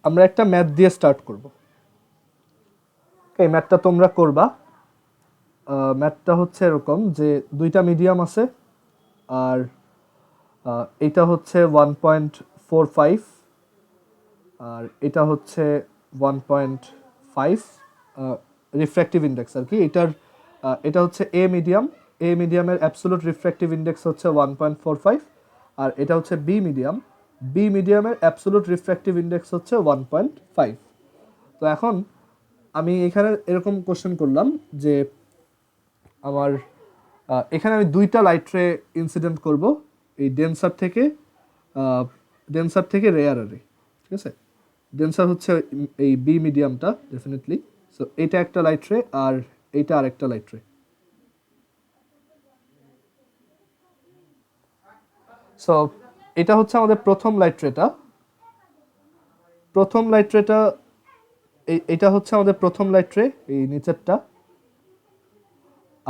আমরা একটা ম্যাথ দিয়ে স্টার্ট করব। এই ম্যাথটা তোমরা করবা। ম্যাথটা হচ্ছে এরকম যে দুইটা মিডিয়াম আছে, আর এটা হচ্ছে 1.45, আর এটা হচ্ছে 1.5 রিফ্র্যাক্টিভ ইন্ডেক্স আর কি। এটা হচ্ছে এ মিডিয়ামের অ্যাবসোলুট রিফ্র্যাক্টিভ ইন্ডেক্স হচ্ছে 1.45, আর এটা হচ্ছে বি মিডিয়ামের অ্যাবসোলুট রিফ্র্যাক্টিভ ইন্ডেক্স হচ্ছে 1.5। তো এখন আমি এখানে এরকম কোশ্চেন করলাম যে আমার এখানে আমি দুইটা লাইট রে ইনসিডেন্ট করব, এই ডেন্সার থেকে রেয়ার রে। ঠিক আছে, ডেন্সার হচ্ছে এই বি মিডিয়ামটা ডেফিনেটলি। সো এটা একটা লাইট রে, আর এইটা আরেকটা লাইট রে। সো এটা হচ্ছে আমাদের প্রথম লাইট রেটা। এটা হচ্ছে আমাদের প্রথম লাইট রে, এই নিচেরটা।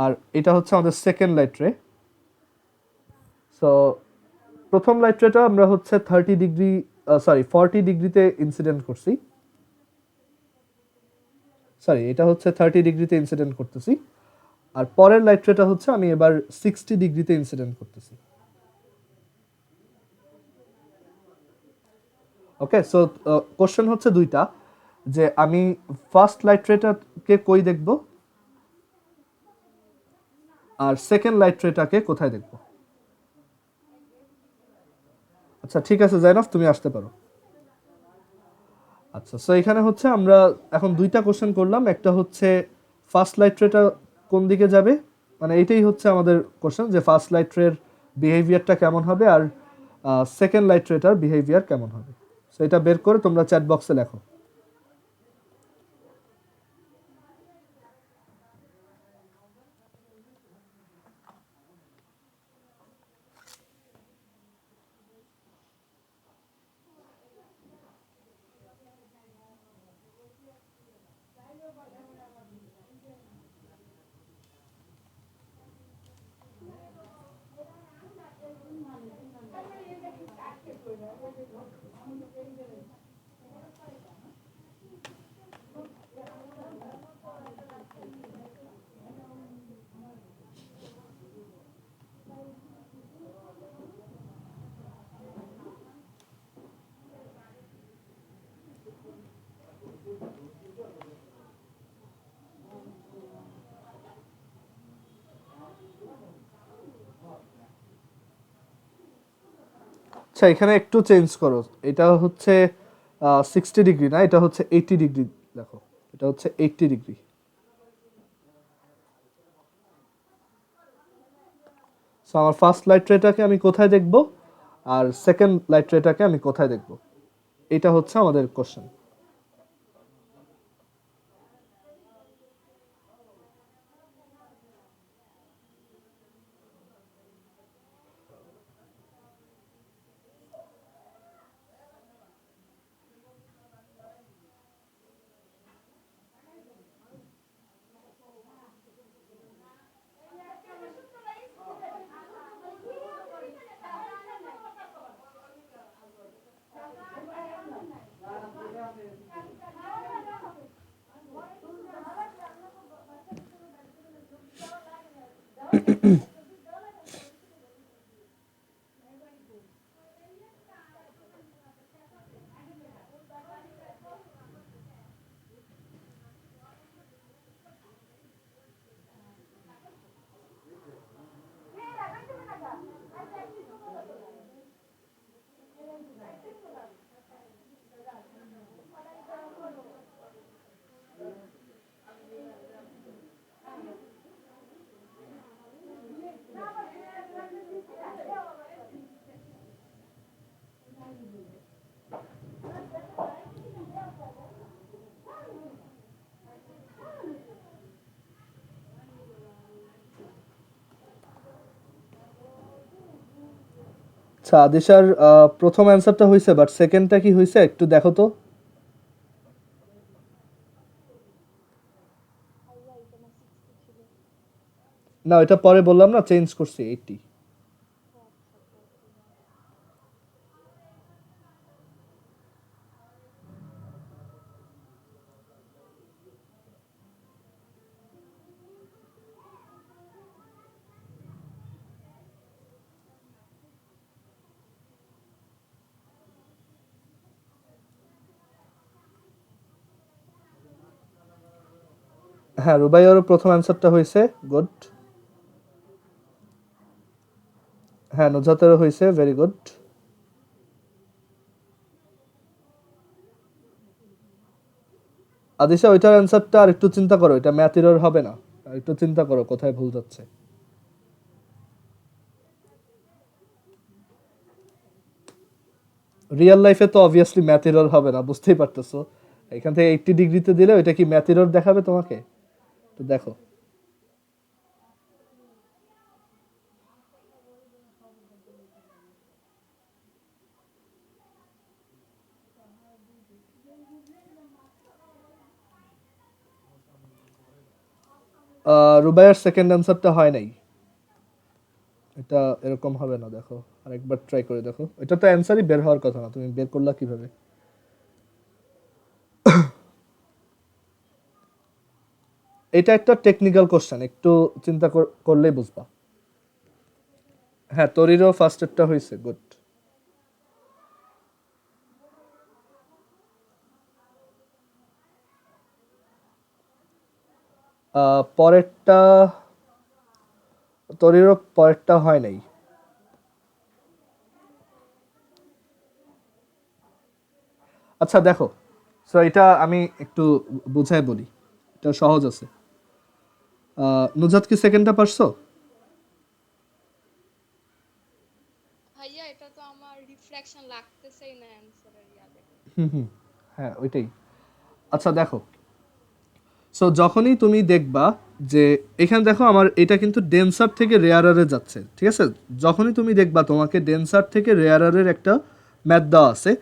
আর এটা হচ্ছে আমাদের সেকেন্ড লাইট রে। সো প্রথম লাইট রেটা আমরা হচ্ছে 40 ডিগ্রিতে ইনসিডেন্ট করছি। এটা হচ্ছে 30 ডিগ্রিতে ইনসিডেন্ট করতেছি। আর পরের লাইট রেটা হচ্ছে আমি এবার 60 ডিগ্রিতে ইনসিডেন্ট করতেছি। ওকে, সো কোশ্চেন হচ্ছে দুইটা, যে আমি ফার্স্ট লাইট রেটাকে কই দেখব, আর সেকেন্ড লাইট রেটাকে কোথায় দেখব। আচ্ছা ঠিক আছে জাইনাফ, তুমি আসতে পারো। আচ্ছা, সো এখানে হচ্ছে আমরা এখন দুইটা কোশ্চেন করলাম। একটা হচ্ছে ফার্স্ট লাইট রেটা কোন দিকে যাবে, মানে এটাই হচ্ছে আমাদের কোশ্চেন, যে ফার্স্ট লাইট রের বিহেভিয়ারটা কেমন হবে, আর সেকেন্ড লাইট রেটার বিহেভিয়ার কেমন হবে। সো এটা বের করে তোমরা চ্যাট বক্সে লেখো। আচ্ছা, এখানে একটু চেঞ্জ করো। এটা হচ্ছে 60 ডিগ্রি না, এটা হচ্ছে 80 ডিগ্রি। দেখো, এটা হচ্ছে 80 ডিগ্রি। সো আমার ফার্স্ট লাইট রেটাকে আমি কোথায় দেখব, আর সেকেন্ড লাইট রেটাকে আমি কোথায় দেখব, এটা হচ্ছে আমাদের কোশ্চেন। আচ্ছা আদিশার প্রথম অ্যান্সারটা হয়েছে, বাট সেকেন্ডটা কি হয়েছে একটু দেখো তো। না, এটা পরে বললাম না, চেঞ্জ করছি 80। হ্যাঁ, রুবাইয়ারও প্রথম অ্যান্সারটা হয়েছে, গুড। হ্যাঁ, নুজাতেরও হয়েছে, ভেরি গুড। আদিশা, ওইটার অ্যান্সারটা আর একটু চিন্তা করো, এটা ম্যাথ এরর হবে না, আর একটু চিন্তা করো কোথায় ভুল যাচ্ছে। রিয়েল লাইফে তো অবভিয়াসলি ম্যাথ এরর হবে না, বুঝতেই পারতেছো। এখান থেকে 80 ডিগ্রিতে দিলে ওইটা কি ম্যাথ এরর দেখাবে তোমাকে? তো দেখো, রুবাইয়ার সেকেন্ড অ্যান্সারটা হয় নাই, এটা এরকম হবে না, দেখো আরেকবার ট্রাই করে দেখো। এটা তো অ্যান্সারই বের হওয়ার কথা না, তুমি বের করলা কিভাবে? এটা একটা টেকনিক্যাল কোশ্চেন, একটু চিন্তা করলেই বুঝবা। হ্যাঁ, তোরিরও ফার্স্টেরটা হয়েছে, গুড। পরেরটা, তোরিরও পরেরটা হয় নাই। আচ্ছা দেখো, সো এটা আমি একটু বুঝাই বলি, এটা সহজ আছে। নুজাত কি সেকেন্ডটা পারছো? ভাইয়া এটা তো আমার রিফ্লেকশন লাগতেছেই না অ্যানসারের ইয়াতে। হুম হুম, হ্যাঁ ওইটাই। আচ্ছা দেখো, সো যখনই তুমি দেখবা যে এখানে দেখো আমার এটা কিন্তু ডেন্সার থেকে রেয়ারারে যাচ্ছে, ঠিক আছে? যখনই তুমি দেখবা তোমাকে ডেন্সার থেকে রেয়ারারের একটা ম্যাথ দেওয়া আছে,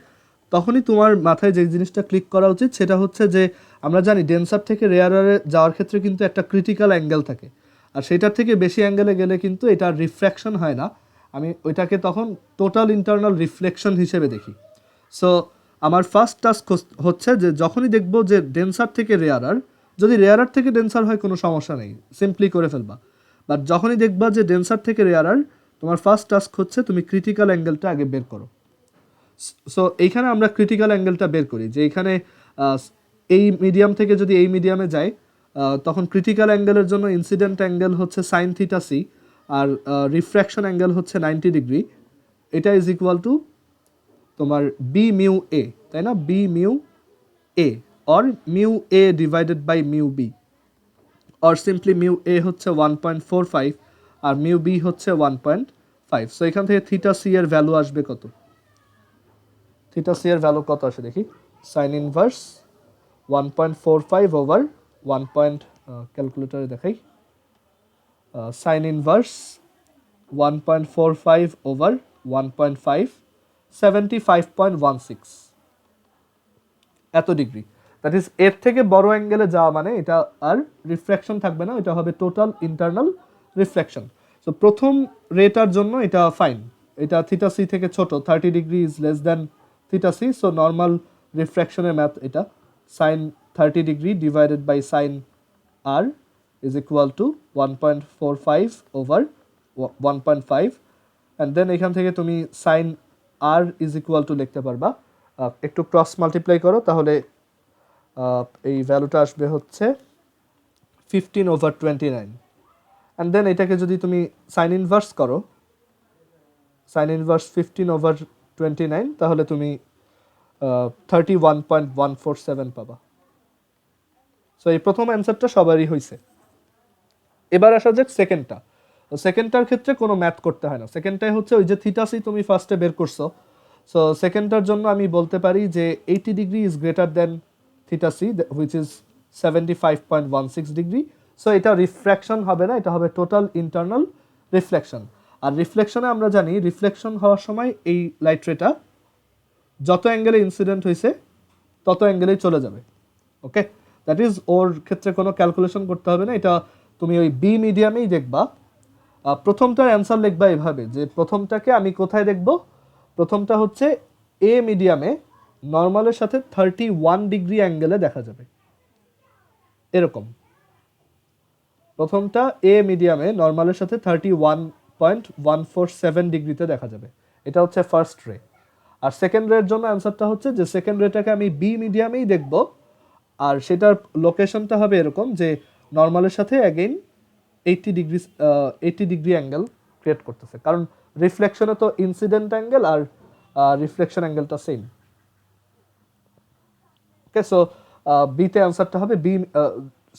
তখনই তোমার মাথায় যে জিনিসটা ক্লিক করা উচিত সেটা হচ্ছে যে আমরা জানি ডেন্সার থেকে রেয়ারারে যাওয়ার ক্ষেত্রে কিন্তু একটা ক্রিটিক্যাল অ্যাঙ্গেল থাকে, আর সেটার থেকে বেশি অ্যাঙ্গেলে গেলে কিন্তু এটা রিফ্র্যাকশন হয় না। আমি ওইটাকে তখন টোটাল ইন্টারনাল রিফ্লেকশন হিসেবে দেখি। সো আমার ফার্স্ট টাস্ক হচ্ছে যে যখনই দেখবো যে ডেন্সার থেকে রেয়ারার, যদি রেয়ারার থেকে ডেন্সার হয় কোনো সমস্যা নেই, সিম্পলি করে ফেলবা। বাট যখনই দেখবা যে ডেন্সার থেকে রেয়ারার, তোমার ফার্স্ট টাস্ক হচ্ছে তুমি ক্রিটিক্যাল অ্যাঙ্গেলটা আগে বের করো। সো এইখানে আমরা ক্রিটিক্যাল অ্যাঙ্গেলটা বের করি যে এইখানে এই মিডিয়াম থেকে যদি এই মিডিয়ামে যায়, তখন ক্রিটিক্যাল অ্যাঙ্গেলের জন্য ইনসিডেন্ট অ্যাঙ্গেল হচ্ছে সাইন থিটা সি, আর রিফ্র্যাকশন অ্যাঙ্গেল হচ্ছে 90 ডিগ্রি। এটা ইজ ইকুয়াল টু তোমার বি মিউ এ, তাই না? B mu A or mu A divided by mu B, or simply mu A হচ্ছে 1.45 আর মিউ বি হচ্ছে 1.5। সো এখান থেকে থিটা সি এর ভ্যালু আসবে কত? থিটা সি এর ভ্যালু কত আসে দেখি। সাইন ইনভার্স 1.45 ওভার 1 পয়েন্ট, ক্যালকুলেটরে দেখাই। সাইন ইনভার্স 1.45 ওভার 1.5, 75.16 এত ডিগ্রি। দ্যাট ইজ এর থেকে বড় অ্যাঙ্গেলে যাওয়া মানে এটা আর রিফ্র্যাকশন থাকবে না, এটা হবে টোটাল ইন্টারনাল রিফ্লেকশন। সো প্রথম রেটার জন্য এটা ফাইন, এটা থিটা সি থেকে ছোট, 30 degree is less than theta C. So normal রিফ্র্যাকশনের ম্যাথ এটা, sine 30 degree divided by sine R is equal to 1.45 over 1.5, and then এখান থেকে তুমি sine R is equal to লিখতে পারবা, একটু ক্রস মাল্টিপ্লাই করো তাহলে এই ভ্যালুটা আসবে হচ্ছে 15/29। অ্যান্ড দেন এটাকে যদি তুমি সাইন ইনভার্স করো, সাইন ইনভার্স 15/29, তাহলে তুমি 31.147 পাবা। সো এই প্রথম অ্যান্সারটা সবারই হয়েছে। এবার আসা যাক সেকেন্ডটা। সেকেন্ডটার ক্ষেত্রে কোনো ম্যাথ করতে হয় না, সেকেন্ডটাই হচ্ছে ওই যে থিটা সি তুমি ফার্স্টে বের করছো। সো সেকেন্ডটার জন্য আমি বলতে পারি যে 80 degree is greater than theta C, which is 75.16 degree. So এটা রিফ্র্যাকশন হবে না, এটা হবে টোটাল ইন্টারনাল রিফ্লেকশন। আর রিফ্লেকশনে আমরা জানি রিফ্লেকশন হওয়ার সময় এই লাইট রেটা যত অ্যাঙ্গেলে ইনসিডেন্ট হয়েছে তত অ্যাঙ্গেলেই চলে যাবে। ওকে, দ্যাট ইজ ওর ক্ষেত্রে কোনো ক্যালকুলেশন করতে হবে না, এটা তুমি ওই বি মিডিয়ামেই দেখবা। প্রথমটার অ্যান্সার লিখবা এভাবে যে প্রথমটাকে আমি কোথায় দেখব, প্রথমটা হচ্ছে এ মিডিয়ামে নর্মালের সাথে 31 ডিগ্রি অ্যাঙ্গেলে দেখা যাবে, এরকম। প্রথমটা এ মিডিয়ামে নর্মালের সাথে 31.147 ডিগ্রিতে দেখা যাবে, এটা হচ্ছে ফার্স্ট রে। আর সেকেন্ড রের জন্য অ্যান্সারটা হচ্ছে যে সেকেন্ড রেটাকে আমি বি মিডিয়ামেই দেখব, আর সেটার লোকেশনটা হবে এরকম যে নর্মালের সাথে অ্যাগেইন 80 ডিগ্রি অ্যাঙ্গেল ক্রিয়েট করতেছে, কারণ রিফ্লেকশনে তো ইনসিডেন্ট অ্যাঙ্গেল আর রিফ্লেকশন অ্যাঙ্গেলটা সেম। ওকে, সো বিতে অ্যান্সারটা হবে বি,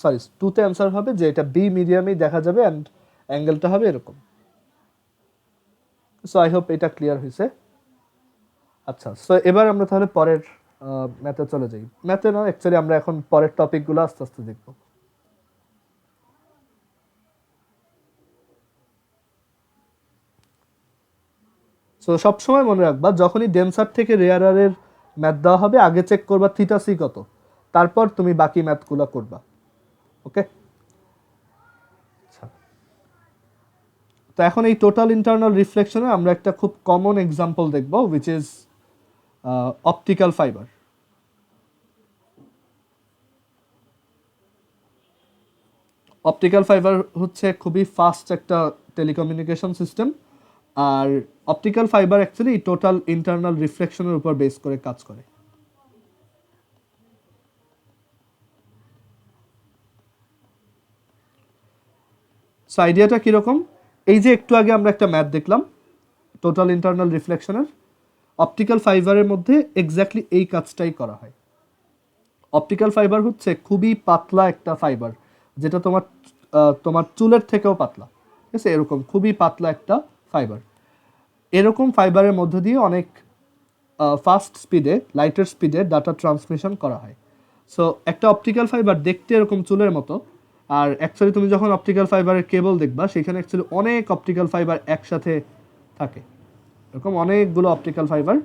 সরি টুতে অ্যান্সার হবে যে এটা বি মিডিয়ামেই দেখা যাবে অ্যান্ড অ্যাঙ্গেলটা হবে এরকম। সো আই হোপ এটা ক্লিয়ার হয়েছে। আচ্ছা, সো এবার আমরা তাহলে পরের ম্যাথে চলে যাই। ম্যাথে না, অ্যাকচুয়ালি আমরা এখন পরের টপিকগুলো আস্তে আস্তে দেখব। সো সবসময় মনে রাখবা, যখনই ডেন্সার থেকে রেয়ারারের ম্যাথ দেওয়া হবে আগে চেক করবা থিটা সি কত, তারপর তুমি বাকি ম্যাথগুলো করবা। ওকে, আচ্ছা, তো এখন এই টোটাল ইন্টারনাল রিফ্লেকশনে আমরা একটা খুব কমন এক্সাম্পল দেখব, which is optical fibre. Optical fibre হচ্ছে খুবই ফাস্ট একটা টেলিকমিউনিকেশন সিস্টেম, আর optical fibre actually total internal রিফ্লেকশনের উপর বেস করে কাজ করে। সো আইডিয়াটা কীরকম, এই যে একটু আগে আমরা একটা ম্যাথ দেখলাম টোটাল ইন্টারনাল রিফ্লেকশনের, অপটিক্যাল ফাইবারের মধ্যে এক্স্যাক্টলি এই কাজটাই করা হয়। অপটিক্যাল ফাইবার হচ্ছে খুবই পাতলা একটা ফাইবার, যেটা তোমার চুলের থেকেও পাতলা, ঠিক আছে, এরকম খুবই পাতলা একটা ফাইবার। এরকম ফাইবারের মধ্য দিয়ে অনেক ফাস্ট স্পিডে, লাইটের স্পিডে ডাটা ট্রান্সমিশন করা হয়। সো একটা অপটিক্যাল ফাইবার দেখতে এরকম চুলের মতো, আর অ্যাকচুয়ালি তুমি যখন অপটিক্যাল ফাইবারের কেবল দেখবা সেখানে অ্যাকচুয়ালি অনেক অপটিক্যাল ফাইবার একসাথে থাকে, এরকম অনেকগুলো অপটিক্যাল ফাইবার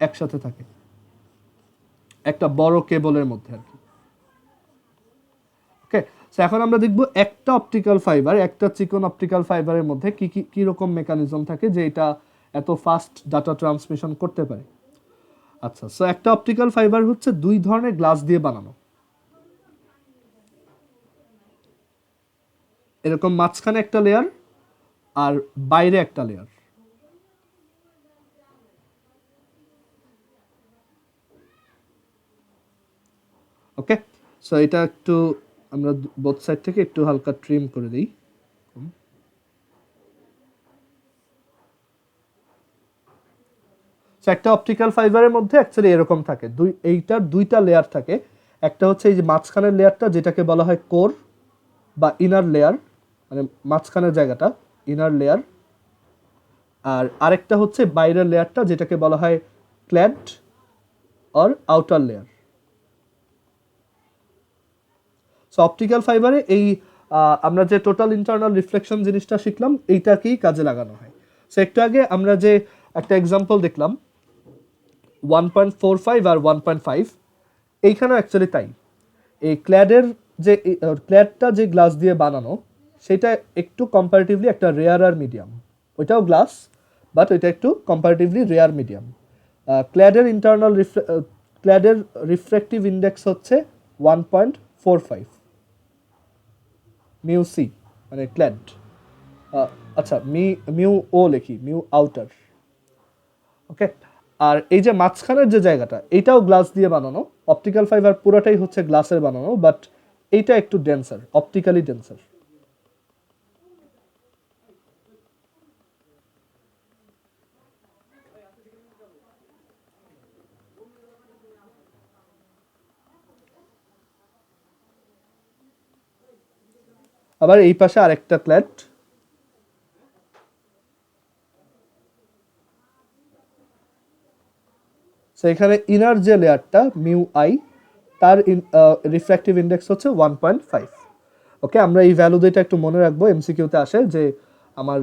একসাথে থাকে একটা বড় কেবলের মধ্যে আর কি। ওকে, সো এখন আমরা দেখব একটা অপটিক্যাল ফাইবার, একটা চিকন অপটিক্যাল ফাইবারের মধ্যে কি রকম মেকানিজম থাকে যে এটা এত ফাস্ট ডাটা ট্রান্সমিশন করতে পারে। আচ্ছা, সো একটা অপটিক্যাল ফাইবার হচ্ছে দুই ধরনের গ্লাস দিয়ে বানানো, এরকম মাঝখানে একটা লেয়ার আর বাইরে একটা লেয়ার। ওকে, সো এটা একটু আমরা বোথ সাইড থেকে একটু হালকা ট্রিম করে দিই। একটা অপটিক্যাল ফাইবারের মধ্যে অ্যাকচুয়ালি এরকম থাকে, এইটার দুইটা লেয়ার থাকে। একটা হচ্ছে এই যে মাঝখানের লেয়ারটা, যেটাকে বলা হয় কোর বা ইনার লেয়ার, মানে মাঝখানের জায়গাটা ইনার লেয়ার, আর আরেকটা হচ্ছে বাইরের লেয়ারটা, যেটাকে বলা হয় clad or outer layer. So optical ফাইবারে এই আমরা যে টোটাল ইন্টারনাল রিফ্লেকশন জিনিসটা শিখলাম এইটাকেই কাজে লাগানো হয়। সো একটু আগে আমরা যে একটা এক্সাম্পল দেখলাম 1.45 আর 1.5, এইখানেও অ্যাকচুয়ালি তাই। এই ক্ল্যাডটা যে গ্লাস দিয়ে বানানো সেটা একটু কম্পারেটিভলি একটা রেয়ার মিডিয়াম, ওইটাও গ্লাস বাট ওইটা একটু কম্পারেটিভলি রেয়ার মিডিয়াম। ক্ল্যাডের রিফ্র্যাক্টিভ ইন্ডেক্স হচ্ছে 1.45 মিউ সি, মানে ক্ল্যাড, আচ্ছা মিউ ও লিখি, মিউ আউটার। ওকে, আর এই যে মাঝখানের যে জায়গাটা এইটাও গ্লাস দিয়ে বানানো, অপটিক্যাল ফাইবার পুরোটাই হচ্ছে গ্লাসের বানানো, বাট এইটা একটু ডেন্সার, অপটিক্যালি ডেন্সার। আবার এই পাশে আরেকটা ক্ল্যাড, সো এখানে ইনার যে লেয়ারটা মিউ আই, তার রিফ্র্যাক্টিভ ইন্ডেক্স হচ্ছে 1.5। ওকে, আমরা এই ভ্যালু দুইটা একটু মনে রাখবো, এমসিকিউতে আসে যে আমার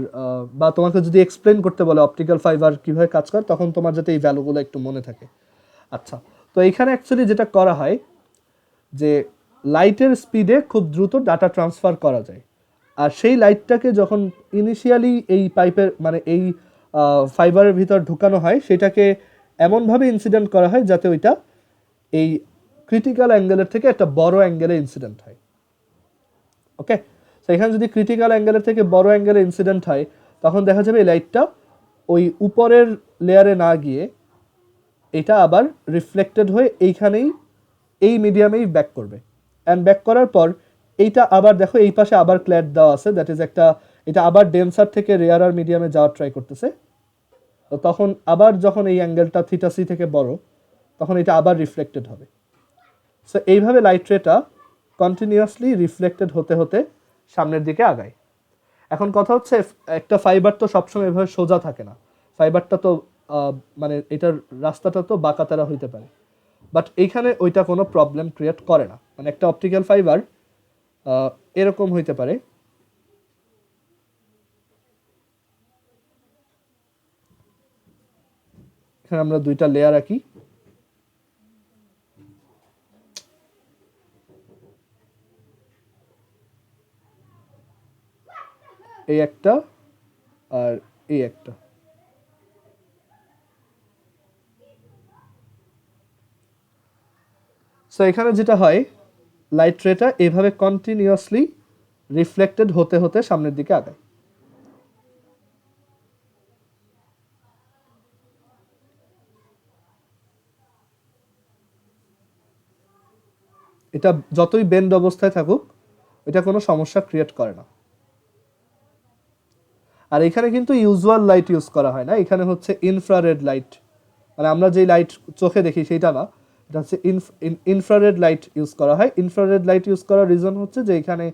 বা তোমাকে যদি এক্সপ্লেন করতে বলে অপটিক্যাল ফাইবার কীভাবে কাজ করে, তখন তোমার যাতে এই ভ্যালুগুলো একটু মনে থাকে। আচ্ছা, তো এইখানে অ্যাকচুয়ালি যেটা করা হয় যে লাইটের স্পিডে খুব দ্রুত ডাটা ট্রান্সফার করা যায়, আর সেই লাইটটাকে যখন ইনিশিয়ালি এই পাইপের মানে এই ফাইবারের ভিতর ঢুকানো হয় সেটাকে এমনভাবে ইনসিডেন্ট করা হয় যাতে ওইটা এই ক্রিটিক্যাল অ্যাঙ্গেলের থেকে একটা বড় অ্যাঙ্গেলে ইনসিডেন্ট হয়। ওকে, তো এখানে যদি ক্রিটিক্যাল অ্যাঙ্গেলের থেকে বড় অ্যাঙ্গেলে ইনসিডেন্ট হয় তখন দেখা যাবে এই লাইটটা ওই উপরের লেয়ারে না গিয়ে এটা আবার রিফ্লেক্টেড হয়ে এইখানেই এই মিডিয়ামেই ব্যাক করবে, অ্যান্ড ব্যাক করার পর এইটা আবার দেখো এই পাশে আবার ক্ল্যাড দেওয়া আছে, দ্যাট ইজ একটা, এটা আবার ডেন্সার থেকে রেয়ার আর মিডিয়ামে যাওয়ার ট্রাই করতেছে। তো তখন আবার যখন এই অ্যাঙ্গেলটা থিটা সি থেকে বড়, তখন এটা আবার রিফ্লেক্টেড হবে। সো এইভাবে লাইট রেটা কন্টিনিউয়াসলি রিফ্লেক্টেড হতে হতে সামনের দিকে আগায়। এখন কথা হচ্ছে একটা ফাইবার তো সবসময় এভাবে সোজা থাকে না, ফাইবারটা তো মানে এটার রাস্তাটা তো বাঁকাতারা হইতে পারে, বাট এইখানে ওইটা কোনো প্রবলেম ক্রিয়েট করে না। মানে একটা অপটিক্যাল ফাইবার এরকম হইতে পারে, এখানে আমরা দুইটা লেয়ার আঁকি, এই একটা আর এই একটা। সো এখানে যেটা হয়, লাইট রেটা এভাবে কন্টিনিউয়াসলি রিফ্লেক্টেড হতে হতে সামনের দিকে আগায়। এটা যতই বেন্ড অবস্থায় থাকুক এটা কোনো সমস্যা ক্রিয়েট করে না। আর এখানে কিন্তু ইউজুয়াল লাইট ইউজ করা হয় না, এখানে হচ্ছে ইনফ্রারেড লাইট, মানে আমরা যেই লাইট চোখে দেখি সেটা না, এটা হচ্ছে ইনফ্রারেড লাইট ইউজ করা হয়। ইনফ্রারেড লাইট ইউজ করার রিজন হচ্ছে যে এখানে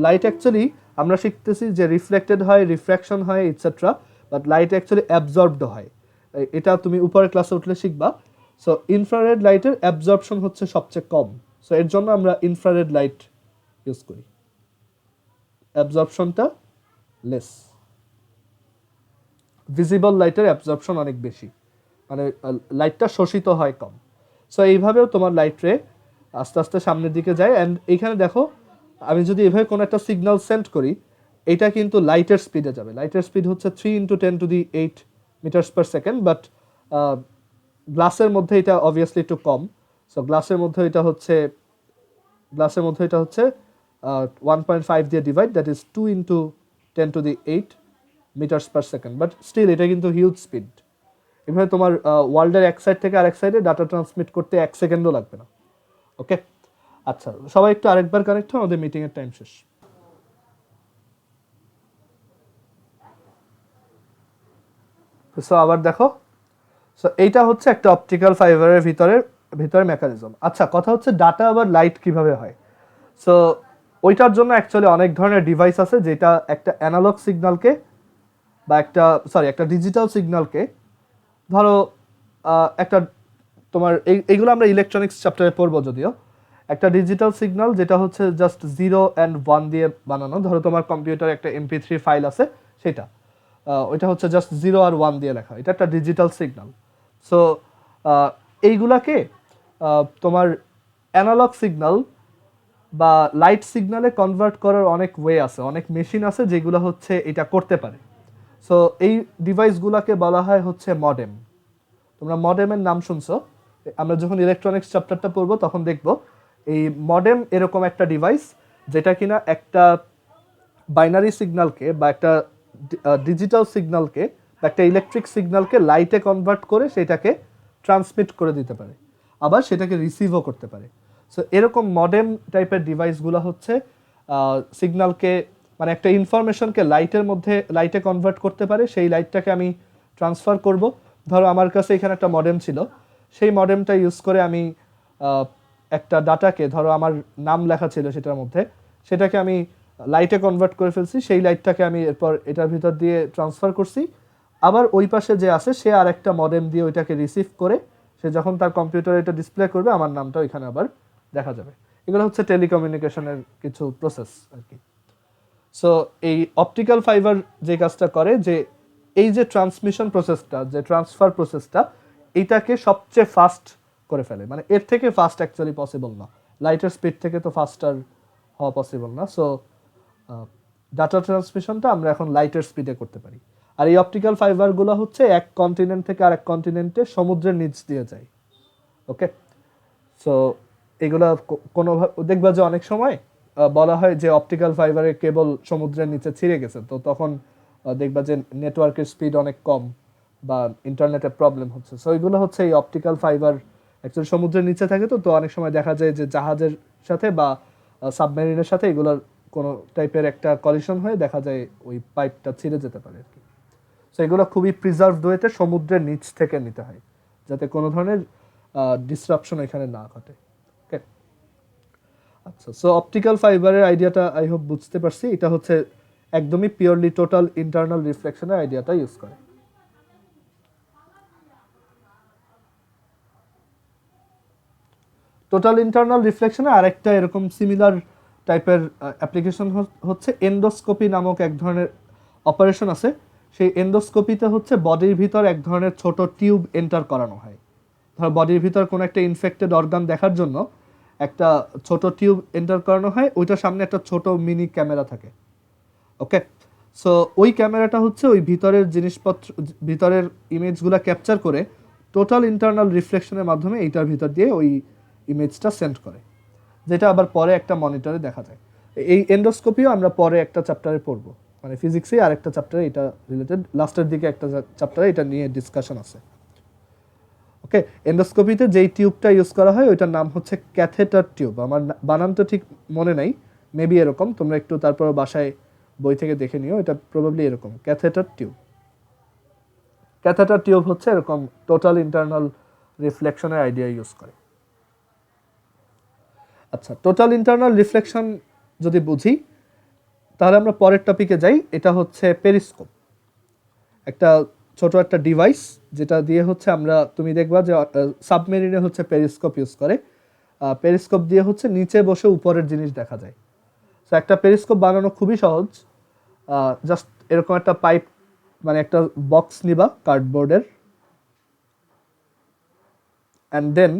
লাইট অ্যাকচুয়ালি আমরা শিখতেছি যে রিফ্লেক্টেড হয়, রিফ্র্যাকশন হয় et cetera, but light actually absorbed হয়। এটা তুমি উপরের ক্লাসে উঠলে শিখবা। সো ইনফ্রারেড লাইটের অ্যাবজর্পশন হচ্ছে সবচেয়ে কম, সো এর জন্য আমরা ইনফ্রারেড লাইট ইউজ করি, অ্যাবজর্পশনটা লেস। ভিজিবল লাইটের অ্যাবজর্পশন অনেক বেশি, মানে লাইটটা শোষিত হয় কম। সো এইভাবেও তোমার লাইট রে আস্তে আস্তে সামনের দিকে যায়। অ্যান্ড এইখানে দেখো, আমি যদি এভাবে কোনো একটা সিগন্যাল সেন্ড করি, এটা কিন্তু লাইটের স্পিডে যাবে। লাইটের স্পিড হচ্ছে 3 × 10⁸ মিটার্স পার সেকেন্ড, বাট গ্লাসের মধ্যে এটা অবভিয়াসলি একটু কম। সো গ্লাসের মধ্যে এটা হচ্ছে 1.5 দিয়ে divide, that is 2 × 10⁸ metres per second, but still এটা কিন্তু হিউজ স্পিড। এভাবে তোমার ওয়ার্ল্ডের এক সাইড থেকে আরেক সাইডে ডাটা ট্রান্সমিট করতে 1 সেকেন্ডও লাগবে না। ওকে, আচ্ছা সবাই একটু আরেকবার কানেক্ট হয়, আমাদের মিটিংয়ের টাইম শেষ। সো আবার দেখো, সো এইটা হচ্ছে একটা অপটিক্যাল ফাইবারের ভিতরে মেকানিজম। আচ্ছা কথা হচ্ছে ডাটা আবার লাইট কিভাবে হয়। সো ওইটার জন্য অ্যাকচুয়ালি অনেক ধরনের ডিভাইস আছে, যেটা একটা অ্যানালগ সিগন্যালকে বা একটা ডিজিটাল সিগন্যালকে, ধরো একটা তোমার এইগুলো আমরা ইলেকট্রনিক্স চ্যাপ্টারে পড়বো যদিও। একটা ডিজিটাল সিগন্যাল যেটা হচ্ছে জাস্ট 0 and 1 দিয়ে বানানো, ধরো তোমার কম্পিউটারে একটা MP3 ফাইল আছে, সেটা ওইটা হচ্ছে জাস্ট 0 আর 1 দিয়ে লেখা, এটা একটা ডিজিটাল সিগন্যাল। সো এইগুলাকে তোমার অ্যানালগ সিগন্যাল বা লাইট সিগন্যালে কনভার্ট করার অনেক ওয়ে আছে, অনেক মেশিন আছে যেগুলো হচ্ছে এটা করতে পারে। সো এই ডিভাইসগুলোকে বলা হয় হচ্ছে মডেম। তোমরা মডেমের নাম শুনছো, আমরা যখন ইলেকট্রনিক্স চ্যাপ্টারটা পড়বো তখন দেখবো এই মডেম এরকম একটা ডিভাইস, যেটা কিনা একটা বাইনারি সিগন্যালকে বা একটা ডিজিটাল সিগন্যালকে বা একটা ইলেকট্রিক সিগন্যালকে লাইটে কনভার্ট করে সেটাকে ট্রান্সমিট করে দিতে পারে, আবার সেটাকে রিসিভও করতে পারে। সো এরকম মডেম টাইপের ডিভাইসগুলো হচ্ছে সিগন্যালকে, মানে একটা ইনফরমেশনকে লাইটে কনভার্ট করতে পারে। সেই লাইটটাকে আমি ট্রান্সফার করব, ধরো আমার কাছে এখানে একটা মডেম ছিল, সেই মডেমটা ইউজ করে আমি একটা ডাটাকে, ধরো আমার নাম লেখা ছিল সেটার মধ্যে, সেটাকে আমি লাইটে কনভার্ট করে ফেলছি, সেই লাইটটাকে আমি এরপর এটার ভিতর দিয়ে ট্রান্সফার করছি। আবার ওই পাশে যে আছে সে আর একটা মডেম দিয়ে ওইটাকে রিসিভ করে সে যখন তার কম্পিউটারে এটা ডিসপ্লে করবে আমার নামটা ওইখানে আবার দেখা যাবে। এগুলো হচ্ছে টেলিকমিউনিকেশনের কিছু প্রসেস আর কি। সো এই অপটিক্যাল ফাইবার যে কাজটা করে, যে এই যে ট্রান্সমিশন প্রসেসটা, যে ট্রান্সফার প্রসেসটা, এইটাকে সবচেয়ে ফাস্ট করে ফেলে। মানে এর থেকে ফাস্ট অ্যাকচুয়ালি পসিবল না, লাইটের স্পিড থেকে তো ফাস্টার হওয়া পসিবল না। সো ডাটা ট্রান্সমিশনটা আমরা এখন লাইটের স্পিডে করতে পারি। আর এই অপটিক্যাল ফাইবারগুলো হচ্ছে এক কন্টিনেন্ট থেকে আরেক কন্টিনেন্টে সমুদ্রের নিচ দিয়ে যায়। ওকে, সো এগুলা কোনো দেখবা যে অনেক সময় বলা হয় যে অপটিক্যাল ফাইবারের কেবল সমুদ্রের নিচে ছিঁড়ে গেছে, তো তখন দেখবা যে নেটওয়ার্কের স্পিড অনেক কম বা ইন্টারনেটের প্রবলেম হচ্ছে। সো এগুলো হচ্ছে এই অপটিক্যাল ফাইবার অ্যাকচুয়ালি সমুদ্রের নিচে থাকে, তো অনেক সময় দেখা যায় যে জাহাজের সাথে বা সাবমেরিনের সাথে এগুলোর কোনো টাইপের একটা কলিশন হয়ে দেখা যায় ওই পাইপটা ছিঁড়ে যেতে পারে আর কি। সো এগুলো খুবই প্রিজার্ভড ওয়েতে সমুদ্রের নিচ থেকে নিতে হয় যাতে কোনো ধরনের ডিসরাপশন এখানে না ঘটে। ওকে, আচ্ছা, সো অপটিক্যাল ফাইবারের আইডিয়াটা আই হোপ বুঝতে পারছি। এটা হচ্ছে একদমই পিওরলি টোটাল ইন্টারনাল রিফ্লেকশনের আইডিয়াটা ইউজ করে। টোটাল ইন্টারনাল রিফ্লেকশনে আরেকটা এরকম সিমিলার টাইপের অ্যাপ্লিকেশন হচ্ছে এন্ডোস্কোপি নামক এক ধরনের অপারেশন আছে। সেই এন্ডোস্কোপিতে হচ্ছে বডির ভিতর এক ধরনের ছোট টিউব এন্টার করানো হয়। ধর বডির ভিতর কোনো একটা ইনফেক্টেড অর্গান দেখার জন্য একটা ছোট টিউব এন্টার করানো হয়, ওইটার সামনে একটা ছোট মিনি ক্যামেরা থাকে। ওকে, সো ওই ক্যামেরাটা হচ্ছে ওই ভিতরের জিনিসপত্র, ভিতরের ইমেজগুলো ক্যাপচার করে টোটাল ইন্টারনাল রিফ্লেকশনের মাধ্যমে এইটার ভিতর দিয়ে ওই ইমেজটা সেন্ড করে, যেটা আবার পরে একটা মনিটরে দেখা যায়। এই এন্ডোস্কোপিও আমরা পরে একটা চ্যাপ্টারে পড়বো, মানে ফিজিক্সে আর একটা চ্যাপ্টারে এটা রিলেটেড, লাস্টের দিকে একটা চ্যাপ্টারে এটা নিয়ে ডিসকাশন আছে। ওকে, এন্ডোস্কোপিতে যেই টিউবটা ইউজ করা হয় ওইটার নাম হচ্ছে ক্যাথেটার টিউব। আমার বানান তো ঠিক মনে নাই, মেবি এরকম, তোমরা একটু তারপর বাসায় বই থেকে দেখে নিও, এটা প্রবাবলি এরকম ক্যাথেটার টিউব। ক্যাথেটার টিউব হচ্ছে এরকম টোটাল ইন্টারনাল রিফ্লেকশনের আইডিয়া ইউজ করে। আচ্ছা, টোটাল ইন্টারনাল রিফ্লেকশন যদি বুঝি তাহলে আমরা পরের টপিকে যাই। এটা হচ্ছে পেরিস্কোপ, একটা ছোট একটা ডিভাইস যেটা দিয়ে হচ্ছে আমরা, তুমি দেখবা যে সাবমেরিনে হচ্ছে পেরিস্কোপ ইউজ করে। পেরিস্কোপ দিয়ে হচ্ছে নিচে বসে উপরের জিনিস দেখা যায়। সো একটা পেরিস্কোপ বানানো খুবই সহজ। জাস্ট এরকম একটা পাইপ, মানে একটা বক্স নিবা কার্ডবোর্ডের, অ্যান্ড দেন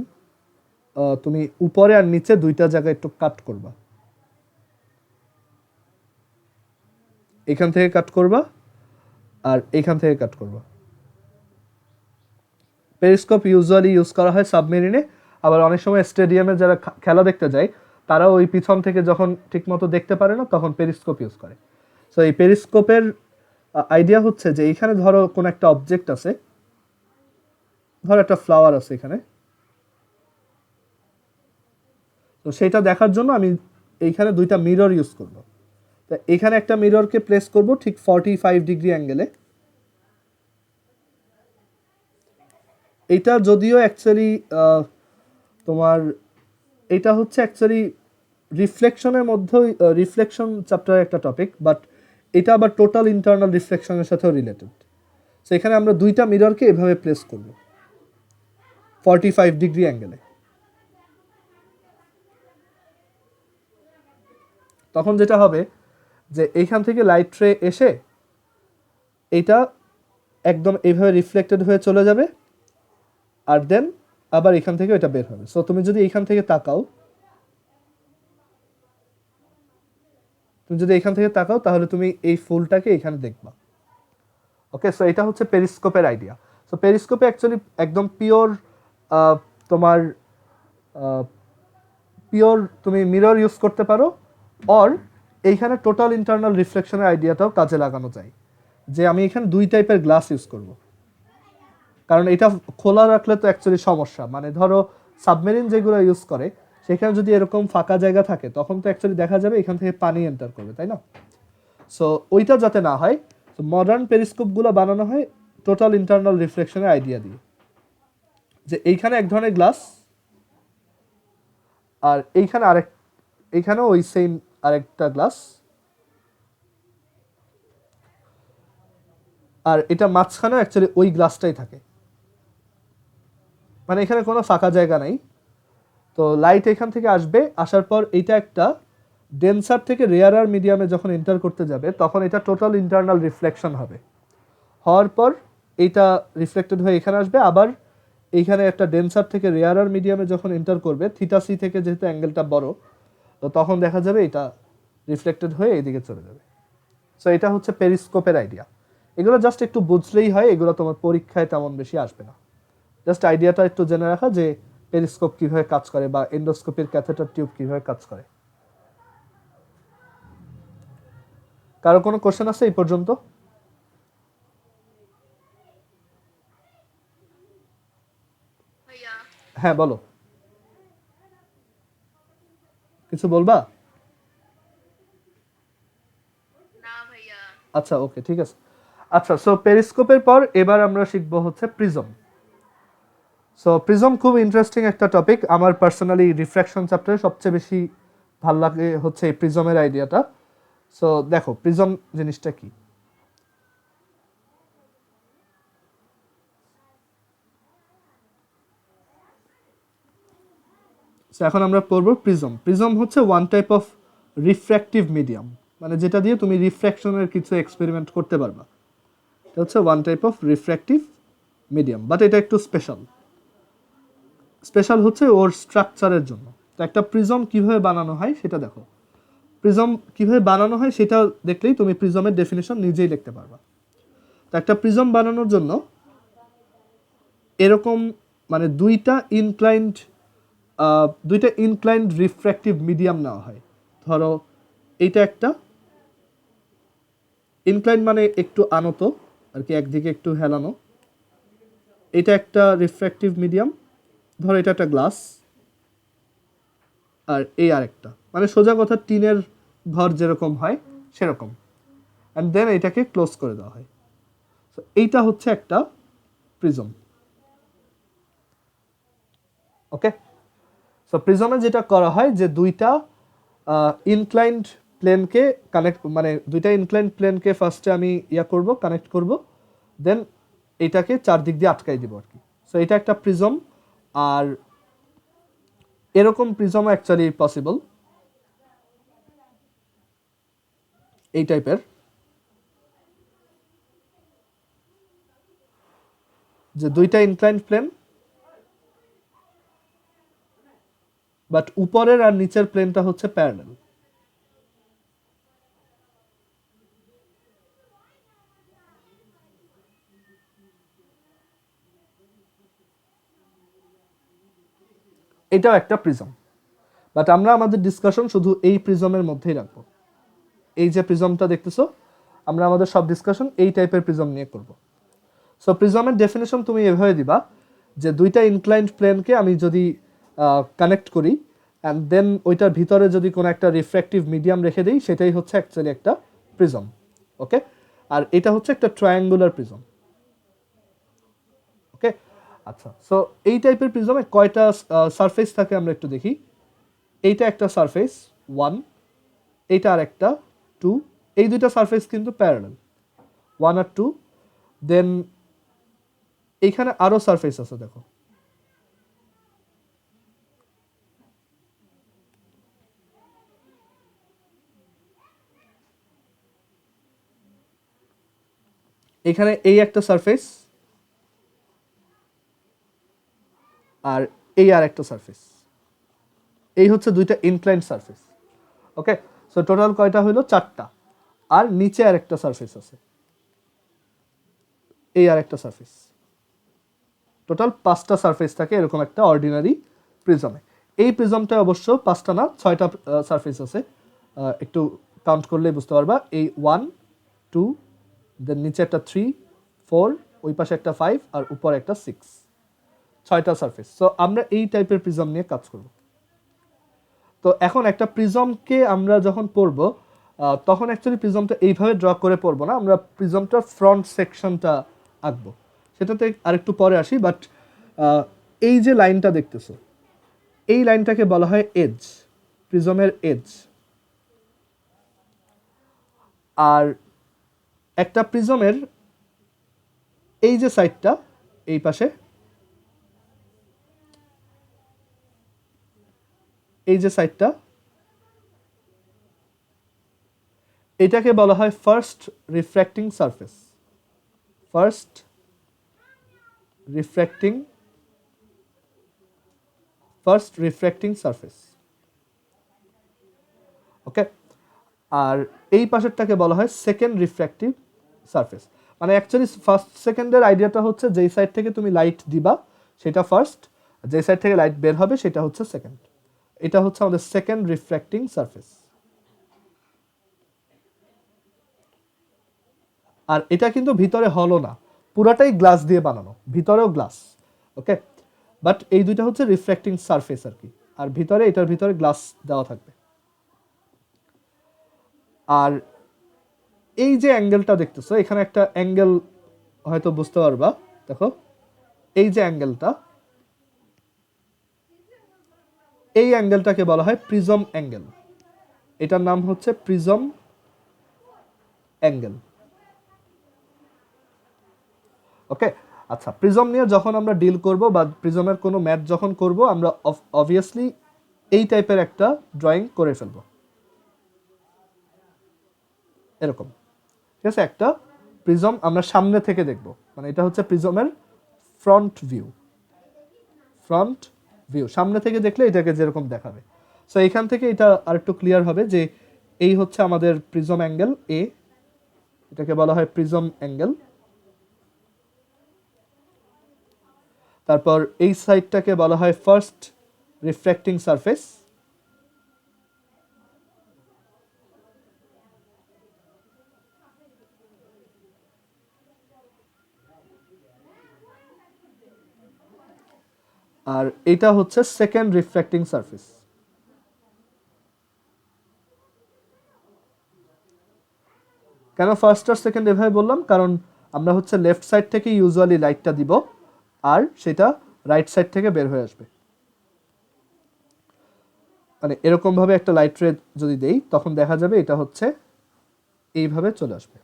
তুমি উপরে আর নিচে দুইটা জায়গায় একটু কাট করবা। এখান থেকে কাট করবা আর এইখান থেকে কাট করবা। পেরিস্কোপ ইউজুয়ালি ইউজ করা হয় সাবমেরিনে, আবার অনেক সময় স্টেডিয়ামে যারা খেলা দেখতে যায় তারা ওই পিছন থেকে যখন ঠিকমতো দেখতে পারে না তখন পেরিস্কোপ ইউজ করে। সো এই পেরিস্কোপের আইডিয়া হচ্ছে যে এইখানে ধরো কোনো একটা অবজেক্ট আছে, ধরো একটা ফ্লাওয়ার আছে এখানে, তো সেটা দেখার জন্য আমি এইখানে দুইটা মিরর ইউজ করব। তো এখানে একটা মিররকে প্লেস করব ঠিক 45 ডিগ্রি অ্যাঙ্গেলে। এটা যদিও অ্যাকচুয়ালি তোমার, এটা হচ্ছে অ্যাকচুয়ালি রিফ্লেকশনের মধ্যেই, রিফ্লেকশন চ্যাপ্টারের একটা টপিক, বাট এটা আবার টোটাল ইন্টারনাল রিফ্লেকশনের সাথেও রিলেটেড। সো এখানে আমরা দুইটা মিররকে এভাবে প্লেস করব 45 ডিগ্রি অ্যাঙ্গেলে। তখন যেটা হবে যে এইখান থেকে লাইট রে এসে এইটা একদম এইভাবে রিফ্লেক্টেড হয়ে চলে যাবে, আর দেন আবার এখান থেকে এটা বের হবে। সো তুমি যদি এইখান থেকে তাকাও, তাহলে তুমি এই ফুলটাকে এখানে দেখবা। ওকে, সো এটা হচ্ছে পেরিস্কোপের আইডিয়া। সো পেরিস্কোপে অ্যাকচুয়ালি একদম পিওর তোমার পিওর তুমি মিরর ইউজ করতে পারো, অর এইখানে টোটাল ইন্টারনাল রিফ্লেকশনের আইডিয়াটাও কাজে লাগানো যায়, যে আমি এখানে দুই টাইপের গ্লাস ইউজ করব। কারণ এটা খোলা রাখলে তো অ্যাকচুয়ালি সমস্যা, মানে ধরো সাবমেরিন যেগুলো ইউজ করে সেখানে যদি এরকম ফাঁকা জায়গা থাকে তখন তো অ্যাকচুয়ালি দেখা যাবে এখান থেকে পানি এন্টার করবে, তাই না? সো ওইটা যাতে না হয়, মডার্ন পেরিস্কোপগুলো বানানো হয় টোটাল ইন্টারনাল রিফ্লেকশনের আইডিয়া দিয়ে, যে এইখানে এক ধরনের গ্লাস আর এইখানে এইখানেও ওই সেম আরেকটা গ্লাস, আর এটা মাঝখানে অ্যাকচুয়ালি ওই গ্লাসটাই থাকে, মানে এখানে কোনো ফাঁকা জায়গা নাই। তো লাইট এখান থেকে আসবে, আসার পর এইটা একটা ডেন্সার থেকে রেয়ারার মিডিয়ামে যখন এন্টার করতে যাবে তখন এটা টোটাল ইন্টারনাল রিফ্লেকশন হবে। হওয়ার পর এইটা রিফ্লেক্টেড হয়ে এখানে আসবে, আবার এইখানে একটা ডেন্সার থেকে রেয়ারার মিডিয়ামে যখন এন্টার করবে, থিটা সি থেকে যেহেতু অ্যাঙ্গেলটা বড়, তো তখন দেখা যাবে এটা রিফ্লেক্টেড হয়ে এইদিকে চলে যাবে। সো এটা হচ্ছে পেরিস্কোপের আইডিয়া। এগুলো জাস্ট একটু বুঝলেই হয়, এগুলো তোমার পরীক্ষায় তেমন বেশি আসবে না। জাস্ট আইডিয়াটা একটু জেনে রাখা যে পেরিস্কোপ কিভাবে কাজ করে বা এন্ডোস্কোপির ক্যাথেটার টিউব কিভাবে কাজ করে। কারো কোনো কোশ্চেন আছে এই পর্যন্ত? হ্যাঁ বলো, কিছু বলবা? আচ্ছা ওকে ঠিক আছে। আচ্ছা সো পেরিস্কোপের পর এবার আমরা শিখবো হচ্ছে প্রিজম। সো প্রিজম খুব ইন্টারেস্টিং একটা টপিক। আমার পার্সোনালি রিফ্র্যাকশন চ্যাপ্টারে সবচেয়ে বেশি ভাল লাগে হচ্ছে এই প্রিজমের আইডিয়াটা। সো দেখো প্রিজম জিনিসটা কি। সো এখন আমরা পড়বো প্রিজম। প্রিজম হচ্ছে one type of refractive medium, মানে যেটা দিয়ে তুমি রিফ্র্যাকশনের কিছু এক্সপেরিমেন্ট করতে পারবা। এটা হচ্ছে one type of refractive medium, but এটা একটু স্পেশাল। স্পেশাল হচ্ছে ওর স্ট্রাকচারের জন্য। তো একটা প্রিজম কিভাবে বানানো হয় সেটা দেখো। প্রিজম কিভাবে বানানো হয় সেটা দেখলেই তুমি প্রিজমের ডেফিনেশন নিজেই লিখতে পারবা। তো একটা প্রিজম বানানোর জন্য এরকম মানে দুইটা ইনক্লাইন্ড রিফ্র্যাক্টিভ মিডিয়াম নেওয়া হয়। ধরো এইটা একটা ইনক্লাইন্ড মানে একটু আনত আর কি, একদিকে একটু হেলানো। এটা একটা রিফ্র্যাক্টিভ মিডিয়াম, ধরো এটা একটা গ্লাস, আর এই আরেকটা মানে সোজা কথা টিনের ঘর যেরকম হয় সেরকম। অ্যান্ড দেন এটাকে ক্লোজ করে দেওয়া হয়। তো এইটা হচ্ছে একটা প্রিজম। ওকে, সো প্রিজমে যেটা করা হয় যে দুইটা ইনক্লাইন্ড প্লেনকে কানেক্ট, মানে দুইটা ইনক্লাইন্ড প্লেনকে ফার্স্টে আমি করব, কানেক্ট করব, দেন এটাকে চারদিক দিয়ে আটকাই দিব আর কি। সো এটা একটা প্রিজম। আর এরকম প্রিজম অ্যাকচুয়ালি পসিবল, এই টাইপের, যে দুইটা ইনক্লাইন্ড প্লেন বাট উপরের আর নিচের প্লেনটা হচ্ছে প্যারালাল। এটাও একটা প্রিজম, বাট আমরা আমাদের ডিসকাশন শুধু এই প্রিজমের মধ্যেই রাখবো। এই যে প্রিজমটা দেখতেছো, আমরা আমাদের সব ডিসকাশন এই টাইপের প্রিজম নিয়ে করব। সো প্রিজমের ডেফিনেশন তুমি এভাবে দিবা যে দুইটা ইনক্লাইন্ড প্লেনকে আমি যদি কানেক্ট করি অ্যান্ড দেন ওইটার ভিতরে যদি কোনো একটা রিফ্র্যাক্টিভ মিডিয়াম রেখে দিই, সেটাই হচ্ছে অ্যাকচুয়ালি একটা প্রিজম। ওকে, আর এটা হচ্ছে একটা ট্রায়াঙ্গুলার প্রিজম। ওকে, আচ্ছা সো এই টাইপের প্রিজমে কয়টা সারফেস থাকে আমরা একটু দেখি। এইটা একটা সারফেস 1, এইটা আর একটা 2। এই দুইটা সারফেস কিন্তু প্যারালাল 1 আর 2। দেন এইখানে আরো সারফেস আছে দেখো, এখানে এই একটা সারফেস আর এই আর একটা সারফেস। এই হচ্ছে দুইটা ইনক্লাইন্ড সারফেস। ওকে, সো টোটাল কয়টা হলো? 4টা। আর নিচে আর একটা সারফেস আছে, এই আর একটা সারফেস। টোটাল 5টা সারফেস থাকে এরকম একটা অর্ডিনারি প্রিজমে। এই প্রিজমটা অবশ্য 5টা না 6টা সারফেস আছে, একটু কাউন্ট করলেই বুঝতে পারবা। এই 1 2, দেন নিচে একটা 3 4, ওই পাশে একটা 5 আর উপরে একটা 6, 6টা সারফেস। সো আমরা এই টাইপের প্রিজম নিয়ে কাজ করব। তো এখন একটা প্রিজমকে আমরা যখন পড়ব তখন অ্যাকচুয়ালি প্রিজমটা এইভাবে ড্র করে পড়বো না, আমরা প্রিজমটার ফ্রন্ট সেকশনটা আঁকবো। সেটাতে আরেকটু পরে আসি। বাট এই যে লাইনটা দেখতেছো, এই লাইনটাকে বলা হয় এজ, প্রিজমের এজ। আর একটা প্রিজমের এই যে সাইডটা, এই পাশে এই যে সাইডটা, এটাকে বলা হয় first refracting surface. First refracting surface. Okay, আর এই পাশেরটাকে বলা হয় সেকেন্ড রিফ্র্যাক্টিভ সারফেস। মানে অ্যাকচুয়ালি ফার্স্ট সেকেন্ডের আইডিয়াটা হচ্ছে যেই সাইড থেকে তুমি লাইট দিবা সেটা ফার্স্ট, যেই সাইড থেকে লাইট বের হবে সেটা হচ্ছে সেকেন্ড। এটা হচ্ছে আমাদের সেকেন্ড রিফ্র্যাক্টিং সারফেস। আর এটা কিন্তু ভিতরে হলো না, পুরাটাই গ্লাস দিয়ে বানানো, ভিতরেও গ্লাস। ওকে, বাট এই দুইটা হচ্ছে রিফ্র্যাক্টিং সারফেস আর কি। আর ভিতরে এটার ভিতরে গ্লাস দেওয়া থাকবে। আর এই যে অ্যাঙ্গেলটা দেখতেছো, এখানে একটা অ্যাঙ্গেল হয়তো বুঝতে পারবা। দেখো এই যে অ্যাঙ্গেলটা, এই অ্যাঙ্গেলটাকে বলা হয় প্রিজম অ্যাঙ্গেল। এটার নাম হচ্ছে প্রিজম অ্যাঙ্গেল। ওকে, আচ্ছা, প্রিজম নিয়ে যখন আমরা ডিল করব বা প্রিজমের কোনো ম্যাথ যখন করব, আমরা অবভিয়াসলি এই টাইপের একটা ড্রয়িং করে ফেলব, এরকম। ঠিক আছে, একটা প্রিজম আমরা সামনে থেকে দেখব, মানে এটা হচ্ছে প্রিজমের ফ্রন্ট ভিউ। ফ্রন্ট ভিউ সামনে থেকে দেখলে এটাকে যেরকম দেখাবে। সো এখান থেকে এটা আরেকটু ক্লিয়ার হবে যে এই হচ্ছে আমাদের প্রিজম অ্যাঙ্গেল এ, এটাকে বলা হয় প্রিজম অ্যাঙ্গেল। তারপর এই সাইডটাকে বলা হয় ফার্স্ট রিফ্র্যাক্টিং সারফেস। আর এটা হচ্ছে সেকেন্ড রিফ্র্যাক্টিং সারফেস। কেন ফার্স্ট আর সেকেন্ড এভাবে বললাম, কারণ আমরা হচ্ছে লেফট সাইড থেকে ইউজুয়ালি লাইটটা দিব, আর সেটা রাইট সাইড থেকে বের হয়ে আসবে। মানে এরকমভাবে একটা লাইট রে যদি দেই, তখন দেখা যাবে এটা হচ্ছে এইভাবে চলে আসবে।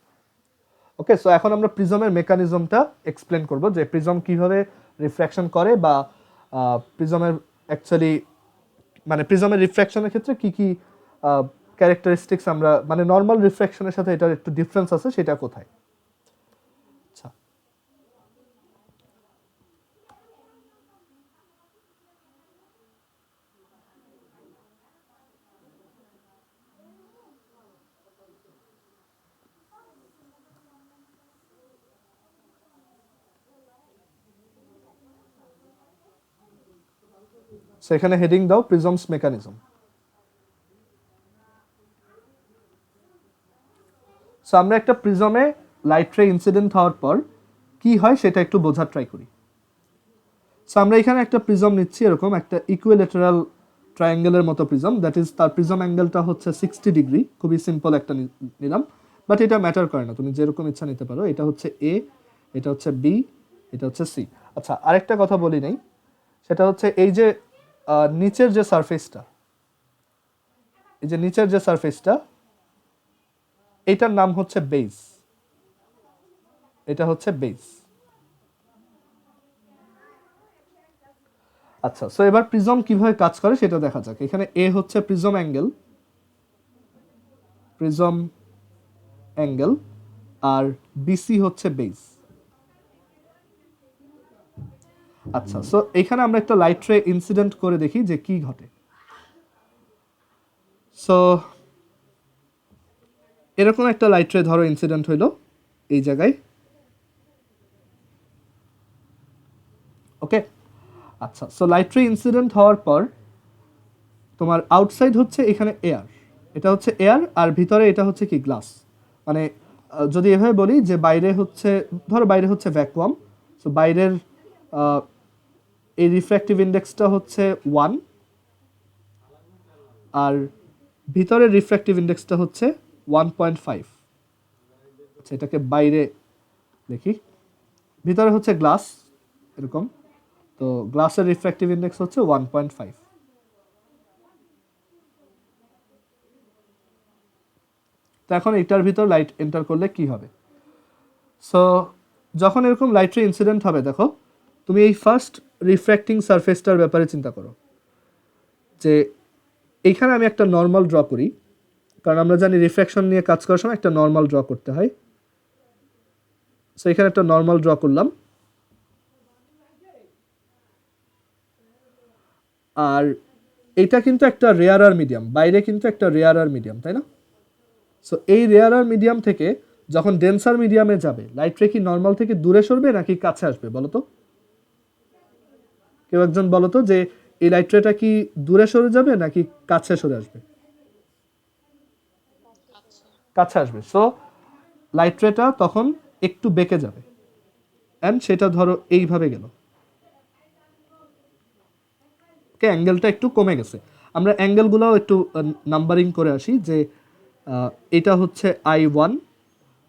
ওকে, সো এখন আমরা প্রিজমের মেকানিজমটা এক্সপ্লেন করব, যে প্রিজম কিভাবে রিফ্র্যাকশন করে, বা প্রিজমের অ্যাকচুয়ালি মানে প্রিজমের রিফ্র্যাকশনের ক্ষেত্রে কি কি ক্যারেক্টারিস্টিক্স আমরা, মানে নর্মাল রিফ্র্যাকশনের সাথে এটার একটু ডিফারেন্স আছে, সেটা কোথায়। আচ্ছা, সো এখানে হেডিং দাও প্রিজমস মেকানিজম। সো আমরা একটা প্রিজমে লাইট রে ইনসিডেন্ট হওয়ার পর কি হয় সেটা একটু বোঝার ট্রাই করি। সো আমরা এখানে একটা প্রিজম নিচ্ছি, এরকম একটা ইকুইলেটারাল ট্রায়াঙ্গেলের মতো প্রিজম, দ্যাট ইজ তার প্রিজম অ্যাঙ্গেলটা হচ্ছে 60 ডিগ্রি। খুবই সিম্পল একটা নিলাম, বাট এটা ম্যাটার করে না, তুমি যেরকম ইচ্ছা নিতে পারো। এটা হচ্ছে এ, এটা হচ্ছে বি, এটা হচ্ছে সি। আচ্ছা, আরেকটা কথা বলি নাই, সেটা হচ্ছে এই যে নিচের যে সারফেসটা, এই যে নিচের যে সারফেসটা, এটার নাম হচ্ছে বেস। এটা হচ্ছে বেস। আচ্ছা, সো এবার প্রিজম কিভাবে কাজ করে সেটা দেখা যাক। এখানে এ হচ্ছে প্রিজম অ্যাঙ্গেল, প্রিজম অ্যাঙ্গেল, আর বিসি হচ্ছে বেস। আচ্ছা, সো এখানে আমরা একটা লাইট রে ইনসিডেন্ট করে দেখি যে কি ঘটে। সো এরকম একটা লাইট রে ধরো ইনসিডেন্ট হইলো এই জায়গায়। ওকে, আচ্ছা, সো লাইট রে ইনসিডেন্ট হওয়ার পর তোমার আউটসাইড হচ্ছে এখানে এয়ার, এটা হচ্ছে এয়ার, আর ভিতরে এটা হচ্ছে কি গ্লাস। মানে যদি এভাবে বলি যে বাইরে হচ্ছে, ধরো বাইরে হচ্ছে ভ্যাকুয়াম, সো বাইরের এই রিফ্র্যাক্টিভ ইন্ডেক্সটা হচ্ছে 1, আর ভিতরের রিফ্র্যাক্টিভ ইন্ডেক্সটা হচ্ছে 1.5। আচ্ছা, এটাকে বাইরে দেখি, ভিতরে হচ্ছে গ্লাস এরকম, তো গ্লাসের রিফ্র্যাক্টিভ ইন্ডেক্স হচ্ছে 1.5। তো এখন এটার ভিতর লাইট এন্টার করলে কি হবে। সো যখন এরকম লাইট রে ইনসিডেন্ট হবে, দেখো তুমি এই ফার্স্ট রিফ্র্যাক্টিং সারফেসটার ব্যাপারে চিন্তা করো, যে এইখানে আমি একটা নর্মাল ড্র করি, কারণ আমরা জানি রিফ্র্যাকশন নিয়ে কাজ করার সময় একটা নর্মাল ড্র করতে হয়। সো এখানে একটা নর্মাল ড্র করলাম, আর এটা কিন্তু একটা রেয়ারার মিডিয়াম, বাইরে কিন্তু একটা রেয়ারার মিডিয়াম, তাই না? সো এই রেয়ারার মিডিয়াম থেকে যখন ডেন্সার মিডিয়ামে যাবে, লাইট রে কি নর্মাল থেকে দূরে সরবে নাকি কাছে আসবে বলো তো? কেউ একজন বলো তো, যে এই লাইট রেটা কি দূরে সরে যাবে নাকি কাছে সরে আসবে? আচ্ছা। কাছে আসবে। সো লাইট রেটা তখন একটু বেঁকে যাবে, অ্যান্ড সেটা ধরো এইভাবে গেল, ওকে, অ্যাঙ্গেলটা একটু কমে গেছে। আমরা অ্যাঙ্গেলগুলোও একটু নাম্বারিং করে আসি, যে এটা হচ্ছে I1,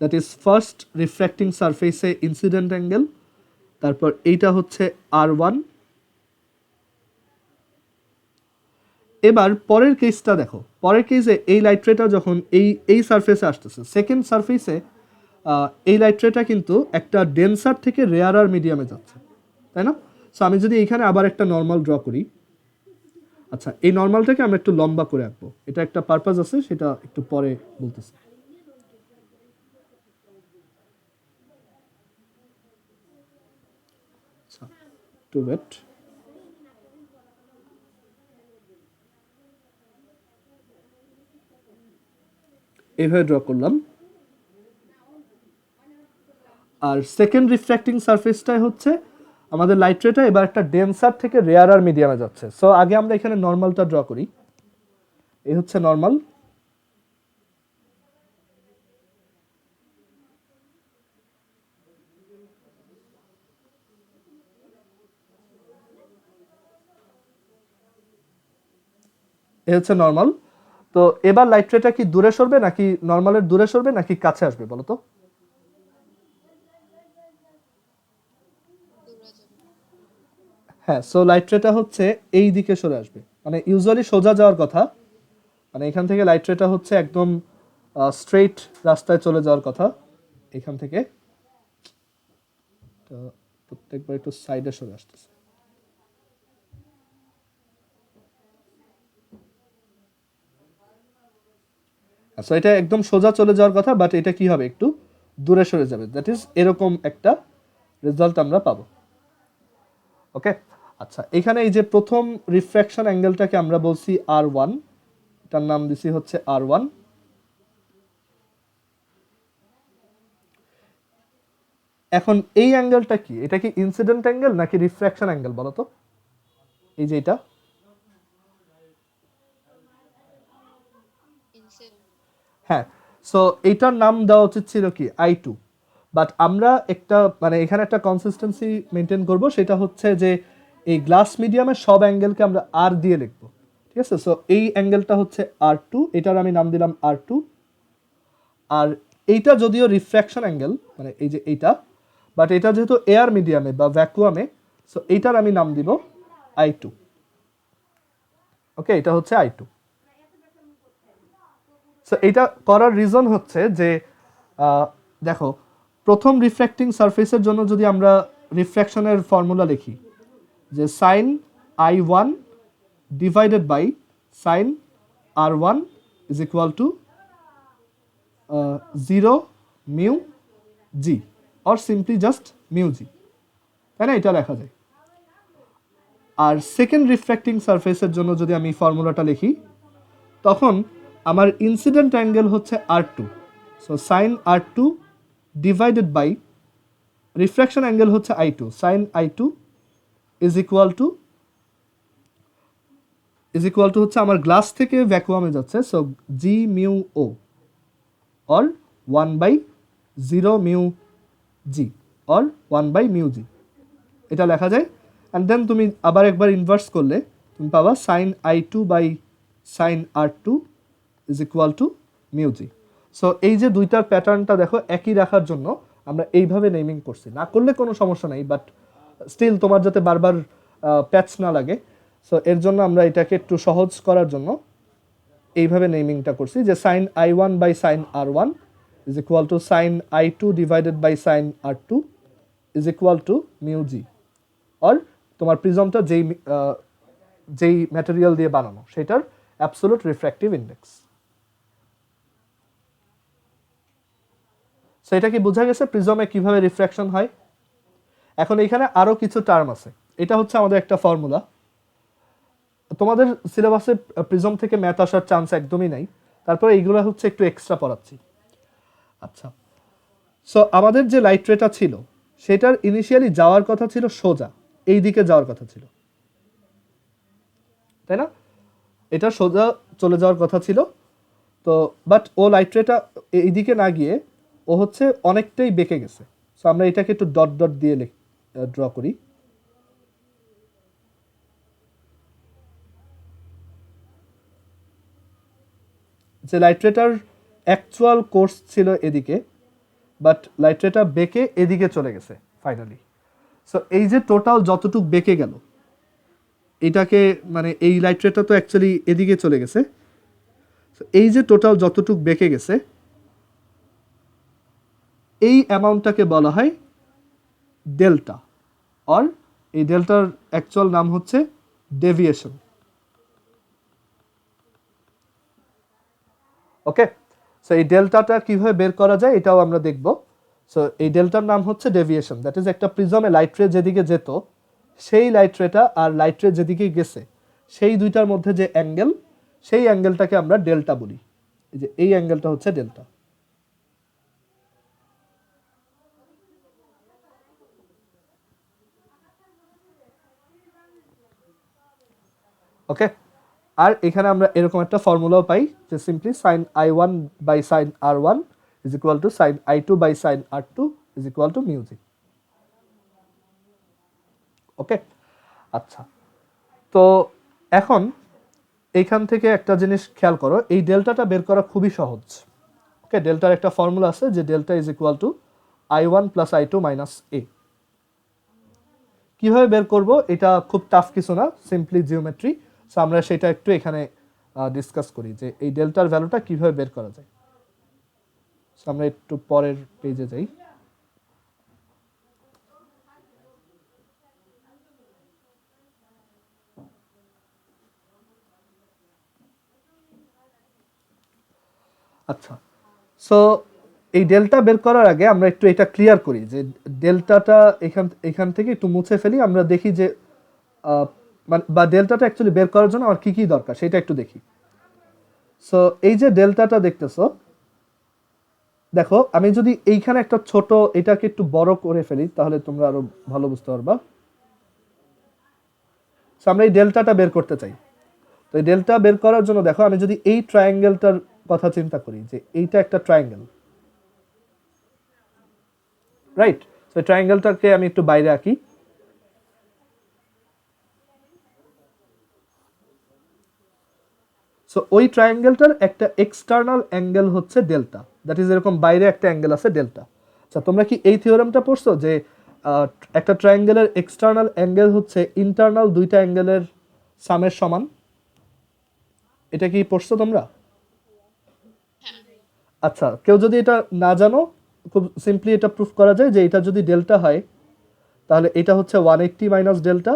that is first refracting সারফেসে ইনসিডেন্ট অ্যাঙ্গেল, তারপর এইটা হচ্ছে R1। এবার পরের কেসটা দেখো, পরের কেসে এই লাইট রেটা যখন এই সারফেসে আসতেছে, সেকেন্ড সারফেসে এই লাইট রেটা কিন্তু একটা ডেন্সার থেকে রেয়ারার মিডিয়ামে যাচ্ছে, তাই না? সো আমি যদি এখানে আবার একটা নর্মাল ড্র করি, আচ্ছা এই নর্মালটাকে আমরা একটু লম্বা করে আঁকবো, এটা একটা পারপাস আছে, সেটা একটু পরে বলতেছি। আচ্ছা টু ওয়েট, এইভাবে ড্র করলাম। আর সেকেন্ড রিফ্র্যাক্টিং সারফেসটাই হচ্ছে আমাদের লাইট রেটা এবার একটা ডেন্সার থেকে রেয়ারার মিডিয়ামে যাচ্ছে। সো আগে আমরা এখানে নর্মালটা ড্র করি, এই হচ্ছে নর্মাল। এই হচ্ছে নর্মাল। তো এবার লাইট রেটা কি দূরে সরবে নাকি নর্মালের দূরে সরবে নাকি কাছে আসবে বলো তো? দূরে যাবে। হ্যাঁ, সো লাইট রেটা হচ্ছে এই দিকে সরে আসবে, মানে ইউজুয়ালি সোজা যাওয়ার কথা, মানে এখান থেকে লাইট রেটা হচ্ছে একদম স্ট্রেইট রাস্তায় চলে যাওয়ার কথা এখান থেকে। তো প্রত্যেকবার একটু সাইডে সরে আসতেছে। আচ্ছা এটা একদম সোজা চলে যাওয়ার কথা, বাট এটা কি হবে, একটু দূরে সরে যাবে, দ্যাট ইজ এরকম একটা রেজাল্ট আমরা পাবো। ওকে, আচ্ছা এখানে এই যে প্রথম রিফ্র্যাকশন অ্যাঙ্গেলটাকে আমরা বলছি R1, এটার নাম দিছি হচ্ছে R1। এখন এই অ্যাঙ্গেলটা কি, এটা কি ইনসিডেন্ট অ্যাঙ্গেল নাকি রিফ্র্যাকশন অ্যাঙ্গেল বলো তো? এই যে এটা, ইনসিডেন্ট। হ্যাঁ, সো এইটার নাম দেওয়া উচিত ছিল কি I2, বাট আমরা একটা মানে এখানে একটা কনসিস্টেন্সি মেনটেন করব, সেটা হচ্ছে যে এই গ্লাস মিডিয়ামের সব অ্যাঙ্গেলকে আমরা R দিয়ে লিখব, ঠিক আছে? সো এই অ্যাঙ্গেলটা হচ্ছে R2, এটার আমি নাম দিলাম R2। আর এইটা যদিও রিফ্র্যাকশন অ্যাঙ্গেল, মানে এই যে এইটা, বাট এটা যেহেতু এয়ার মিডিয়ামে বা ভ্যাকুয়ামে, সো এইটার আমি নাম দিব I2। ওকে, এটা হচ্ছে I2। সো এটা করার রিজন হচ্ছে যে দেখো, প্রথম রিফ্র্যাক্টিং সারফেসের জন্য যদি আমরা রিফ্র্যাকশনের ফর্মুলা লিখি, যে sine I1 divided by sine R1 is equal to 0 mu G, or simply just mu G, তাই না? এটা লেখা যায়। আর সেকেন্ড রিফ্র্যাক্টিং সারফেসের জন্য যদি আমি ফর্মুলাটা লিখি, তখন আমার ইনসিডেন্ট অ্যাঙ্গেল হচ্ছে R2, so sine R2 divided by refraction angle হচ্ছে I2, sign I2 is equal two হচ্ছে আমার গ্লাস থেকে ভ্যাকুয়ামে যাচ্ছে, so G mu O, or 1/0 mu G, or 1/μg, এটা লেখা যায়। অ্যান্ড দেন তুমি আবার একবার ইনভার্স করলে তুমি পাবা sine I2 by sine R2 is equal to mu G. So এই যে দুইটার প্যাটার্নটা দেখো একই রাখার জন্য আমরা এইভাবে নেমিং করছি, না করলে কোনো সমস্যা নাই, বাট স্টিল তোমার যাতে বারবার প্যাচ না লাগে, সো এর জন্য আমরা এটাকে একটু সহজ করার জন্য এইভাবে নেমিংটা করছি, যে sine I1 by sine R1 is equal to sine I2 divided by sine R2 is equal to mu G, or তোমার প্রিজমটা যেই ম্যাটেরিয়াল দিয়ে বানানো সেটার অ্যাবসোলুট রিফ্র্যাক্টিভ ইন্ডেক্স। সো এটা কি বোঝা গেছে প্রিজমে কিভাবে রিফ্র্যাকশন হয়? এখন এখানে আরো কিছু টার্ম আছে, এটা হচ্ছে আমাদের একটা ফর্মুলা। তোমাদের সিলেবাসে প্রিজম থেকে ম্যাথ আসার চান্স একদমই নাই, তারপরে এইগুলো হচ্ছে একটু এক্সট্রা পড়াচ্ছি। আচ্ছা, সো আমাদের যে লাইট রেটা ছিল সেটার ইনিশিয়ালি যাওয়ার কথা ছিল সোজা, এই দিকে যাওয়ার কথা ছিল, তাই না? এটা সোজা চলে যাওয়ার কথা ছিল, তো বাট ও লাইট রেটা এইদিকে না গিয়ে ও হচ্ছে অনেকটাই বেঁকে গেছে। সো আমরা এটাকে একটু ডট ডট দিয়ে ড্র করি। যে লাইট রেটার অ্যাকচুয়াল কোর্স ছিল এদিকে, বাট লাইট রেটা বেঁকে এদিকে চলে গেছে ফাইনালি। সো এই যে টোটাল যতটুক বেঁকে গেল, এটাকে মানে এই লাইট রেটা তো অ্যাকচুয়ালি এদিকে চলে গেছে। এই যে টোটাল যতটুক বেঁকে গেছে, এই অ্যামাউন্টটাকে বলা হয় ডেল্টা, অর এই ডেল্টার অ্যাকচুয়াল নাম হচ্ছে ডেভিয়েশন। ওকে, সো এই ডেল্টাটা কিভাবে বের করা যায় এটাও আমরা দেখব। সো এই ডেল্টার নাম হচ্ছে ডেভিয়েশন, দ্যাট ইজ একটা প্রিজমে লাইট রে যেদিকে যেত, সেই লাইট রেটা আর লাইট রে যেদিকে গেছে সেই দুইটার মধ্যে যে অ্যাঙ্গেল, সেই অ্যাঙ্গেলটাকে আমরা ডেল্টা বলি। এই যে এই অ্যাঙ্গেলটা হচ্ছে ডেল্টা। ওকে, আর এখানে আমরা এরকম একটা ফর্মুলাও পাই যে simply sine I one by sine R one is equal to sine I two by sine R two is equal to mu G. Okay, আচ্ছা, তো এখন এইখান থেকে একটা জিনিস খেয়াল করো, এই ডেল্টাটা বের করা খুবই সহজ। ওকে, ডেল্টার একটা ফর্মুলা আছে যে delta is equal to I one plus I two minus A. কীভাবে বের করব এটা খুব টাফ কিছু না, সিম্পলি জিওমেট্রি। সো আমরা সেটা একটু এখানে ডিসকাস করি যে এই ডেল্টার ভ্যালুটা কীভাবে বের করা যায়। সো আমরা একটু পরের পেজে যাই। আচ্ছা, সো এই ডেল্টা বের করার আগে আমরা একটু এটা ক্লিয়ার করি যে ডেল্টাটা এখান থেকে একটু মুছে ফেলি, আমরা দেখি যে বা ডেল্টাটা অ্যাকচুয়ালি বের করার জন্য আমার কী কী দরকার সেটা একটু দেখি। সো এই যে ডেল্টাটা দেখতেছো, দেখো আমি যদি এইখানে একটা ছোট এটাকে একটু বড় করে ফেলি তাহলে তোমরা আরো ভালো বুঝতে পারবা। সো আমরা এই ডেল্টাটা বের করতে চাই। তো এই ডেল্টা বের করার জন্য দেখো আমি যদি এই ট্রায়াঙ্গেলটার কথা চিন্তা করি যে এইটা একটা ট্রায়াঙ্গেল, রাইট? সো ট্রায়াঙ্গেলটাকে আমি একটু বাইরে আঁকি। সো ওই ট্রায়াঙ্গেলটার একটা এক্সটার্নাল অ্যাঙ্গেল হচ্ছে ডেল্টা, দ্যাট ইজ এরকম বাইরে একটা অ্যাঙ্গেল আছে ডেল্টা। আচ্ছা, তোমরা কি এই থিওরেমটা পড়ছো যে একটা ট্রায়াঙ্গেলের এক্সটার্নাল অ্যাঙ্গেল হচ্ছে ইন্টারনাল দুইটা অ্যাঙ্গেলের সামের সমান? এটা কি পড়ছো তোমরা? আচ্ছা, কেউ যদি এটা না জানো, খুব সিম্পলি এটা প্রুফ করা যায় যে এটা যদি ডেল্টা হয় তাহলে এটা হচ্ছে 180 মাইনাস ডেল্টা,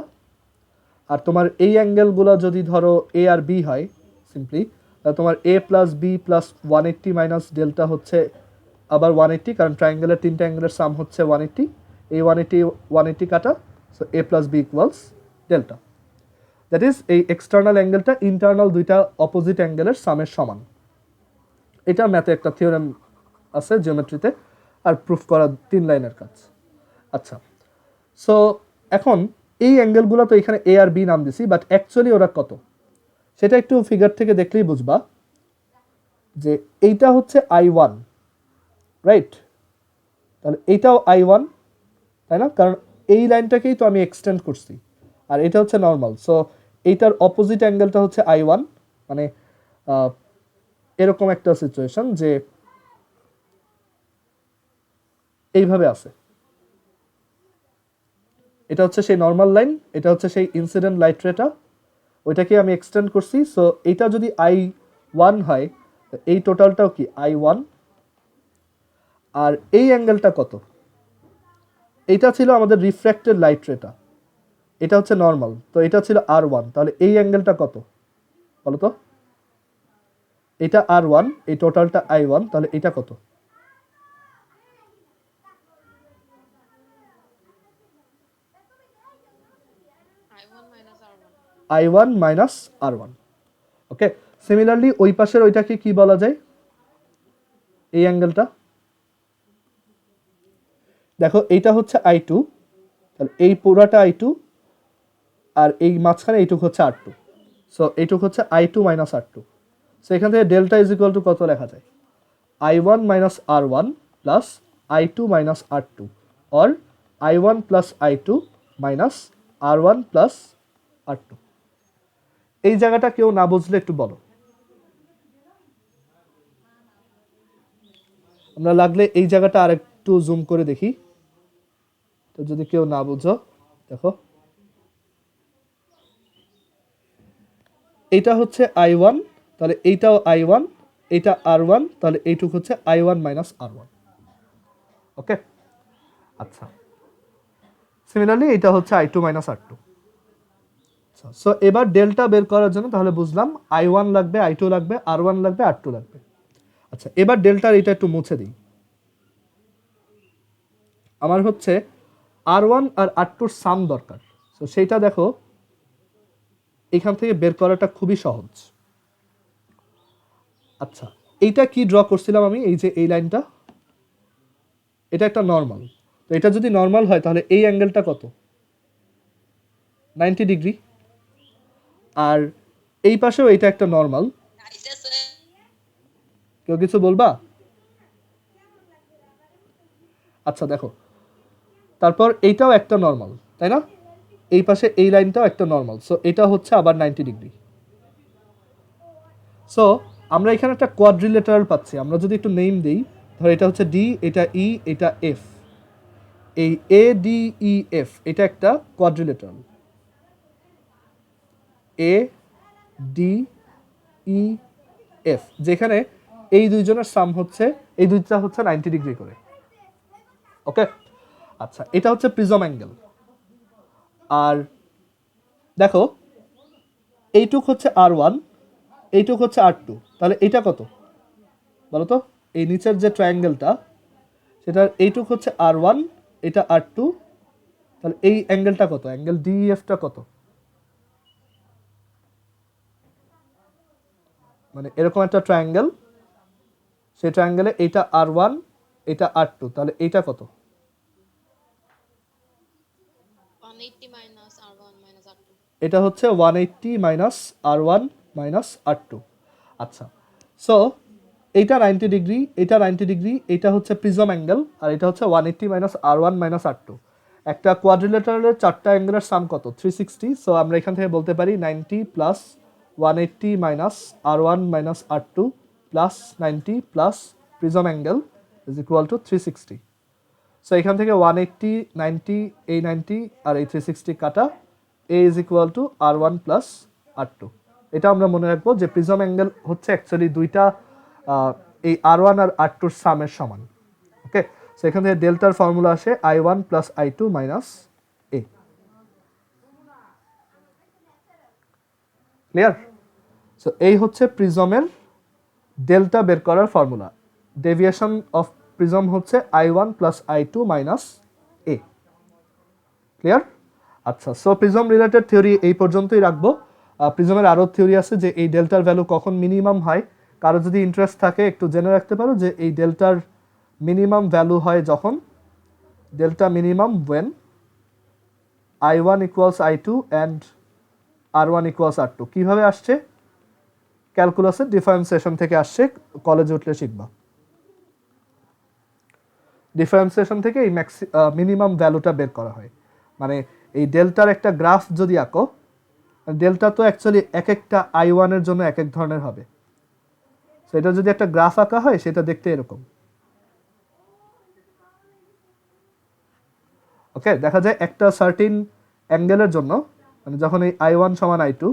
আর তোমার এই অ্যাঙ্গেলগুলো যদি ধরো এ আর বি হয় সিম্পলি, তোমার A plus B plus 180 minus delta হচ্ছে আবার 180, কারণ ট্রায়াঙ্গেলের তিনটা অ্যাঙ্গেলের সাম হচ্ছে 180, এই 180 কাটা, so A plus B equals delta. That is এই এক্সটার্নাল অ্যাঙ্গেলটা ইন্টারনাল দুইটা অপোজিট অ্যাঙ্গেলের সামের সমান। এটা ম্যাথে একটা থিওরেম আছে জিওমেট্রিতে, আর প্রুফ করা 3 লাইনের কাজ। আচ্ছা, সো এখন এই অ্যাঙ্গেলগুলো তো এখানে এ আর বি নাম দিছি, বাট অ্যাকচুয়ালি ওরা কত সেটা একটু ফিগার থেকে দেখলেই বুঝবা। যে এইটা হচ্ছে আই ওয়ান, রাইট? তাহলে এইটাও আই ওয়ান, তাই না? কারণ এই লাইনটাকেই তো আমি এক্সটেন্ড করছি, আর এটা হচ্ছে নর্মাল। সো এইটার অপোজিট অ্যাঙ্গেলটা হচ্ছে আই ওয়ান, মানে এরকম একটা সিচুয়েশন যে এইভাবে আছে। এটা হচ্ছে সেই নর্মাল লাইন, এটা হচ্ছে সেই ইনসিডেন্ট লাইট রেটা, ওইটাকে আমি এক্সটেন্ড করছি। সো এইটা যদি আই ওয়ান হয়, এই টোটালটাও কি আই ওয়ান। আর এই অ্যাঙ্গেলটা কত? এইটা ছিল আমাদের রিফ্র্যাক্টেড লাইট রেটা, এটা হচ্ছে নর্মাল, তো এটা ছিল আর ওয়ান। তাহলে এই অ্যাঙ্গেলটা কত বলো তো? এটা আর ওয়ান, এই টোটালটা আই ওয়ান, তাহলে এটা কত? I one minus R one. Okay, similarly ওই পাশের ওইটাকে কি বলা যায়? এই অ্যাঙ্গেলটা দেখো, এইটা হচ্ছে আই টু, তাহলে এই পুরাটা আই টু, আর এই মাঝখানে এইটুক হচ্ছে আর টু। সো এইটুক হচ্ছে I two minus R two. So এখান থেকে ডেল্টা ইজ ইকুয়াল টু কত লেখা যায়? I one minus R one plus I two minus R two, or I one plus I two minus R one plus R two. এই জায়গাটা কেউ না বুঝলে একটু বলো, আমরা লাগলে এই জায়গাটা আরেক একটু জুম করে দেখি, তো যদি কেউ না বুঝো দেখো, এইটা হচ্ছে I1, তাহলে এইটাও I1, এটা R1, তাহলে এইটুক হচ্ছে I1 মাইনাস R1। ওকে, আচ্ছা, সিমিলারলি এটা হচ্ছে I2 মাইনাস R2। সো এবার ডেল্টা বের করার জন্য তাহলে বুঝলাম I1 লাগবে, I2 লাগবে, R1 লাগবে, R2 লাগবে। আচ্ছা, এবার ডেল্টার এটা একটু মুছে দিই। আমার হচ্ছে R1 আর R2 এর সাম দরকার। সো সেইটা দেখো এখান থেকে বের করাটা খুবই সহজ। আচ্ছা, এইটা কি ড্র করছিলাম আমি, এই যে এই লাইনটা, এটা একটা নর্মাল। তো এটা যদি নর্মাল হয় তাহলে এই অ্যাঙ্গেলটা কত? 90 ডিগ্রি। আর এই পাশেও এটা একটা নর্মাল। কেউ কিছু বলবা? আচ্ছা দেখো, তারপর এইটাও একটা নর্মাল, তাই না? এই পাশে এই লাইনটাও একটা নর্মাল, সো এটা হচ্ছে আবার 90 ডিগ্রি। সো আমরা এখানে একটা কোয়াড্রিলেটারাল পাচ্ছি। আমরা যদি একটু নেম দিই, ধর এটা হচ্ছে ডি, এটা ই, এটা এফ। এই এ ডি ই এফ এটা একটা quadrilateral. A D E F, যেখানে এই দুইজনের সাম হচ্ছে, এই দুইটা হচ্ছে 90 ডিগ্রি করে। ওকে, আচ্ছা, এটা হচ্ছে প্রিজম অ্যাঙ্গেল। আর দেখো এইটুক হচ্ছে R1, এইটুক হচ্ছে R2, তাহলে এটা কত বলো তো? এই নিচের যে ট্রায়াঙ্গেলটা সেটার এইটুক হচ্ছে R1, এটা R2, তাহলে এই অ্যাঙ্গেলটা কত? অ্যাঙ্গেল ডিএফটা কত? মানে এরকম একটা ট্রায়াঙ্গেল, সেই ট্রায়াঙ্গেলে এটা R1, এটা R2, তাহলে এইটা কত? 180 minus R1 minus R2। এটা হচ্ছে 180 মাইনাস R1 মাইনাস R2। আচ্ছা, সো এইটা 90 ডিগ্রি, এটা 90 ডিগ্রি, এটা হচ্ছে প্রিজম অ্যাঙ্গেল, আর এটা হচ্ছে 180 মাইনাস R1 মাইনাস R2। একটা কোয়াড্রিলেটারালের চারটা অ্যাঙ্গেলের সাম কত? 360। সো আমরা এখান থেকে বলতে পারি 90 plus 180 minus R1 minus R2 plus 90 plus prism angle is equal two 360। So এখান থেকে 180, 90, এই 90 আর এই 360 কাটা, A is equal to R1 plus R2। এটা আমরা মনে রাখবো যে প্রিজম অ্যাঙ্গেল হচ্ছে অ্যাকচুয়ালি দুইটা এই R1 আর R2 সামের সমান। ওকে, সো এখান থেকে ডেল্টার ফর্মুলা আসে I1 প্লাস I2 মাইনাস এ। ক্লিয়ার? সো এই হচ্ছে প্রিজমের ডেল্টা বের করার ফর্মুলা। ডেভিয়েশন অফ প্রিজম হচ্ছে I1 প্লাস I2 মাইনাস এ। ক্লিয়ার? আচ্ছা, সো প্রিজম রিলেটেড থিওরি এই পর্যন্তই রাখবো। প্রিজমের আরও থিওরি আছে যে এই ডেল্টার ভ্যালু কখন মিনিমাম হয়। কারো যদি ইন্টারেস্ট থাকে একটু জেনে রাখতে পারো যে এই ডেল্টার মিনিমাম ভ্যালু হয় যখন delta minimum when I1 equals I2 and R1 equals R2। কীভাবে আসছে? ক্যালকুলাসের ডিফারেন্সিয়েশন থেকে আসছে, কলেজে উঠলে শিখবা। ডিফারেন্সিয়েশন থেকে এই মিনিমাম ভ্যালুটা বের করা হয়। মানে এই ডেল্টার একটা গ্রাফ যদি আঁকো, ডেল্টা তো অ্যাকচুয়ালি এক একটা I1 এর জন্য এক এক ধরনের হবে। সো এটা যদি একটা গ্রাফ আঁকা হয় সেটা দেখতে এরকম। ওকে, দেখা যায় একটা সার্টিন অ্যাঙ্গেলের জন্য, মানে যখন এই I1 সমান I2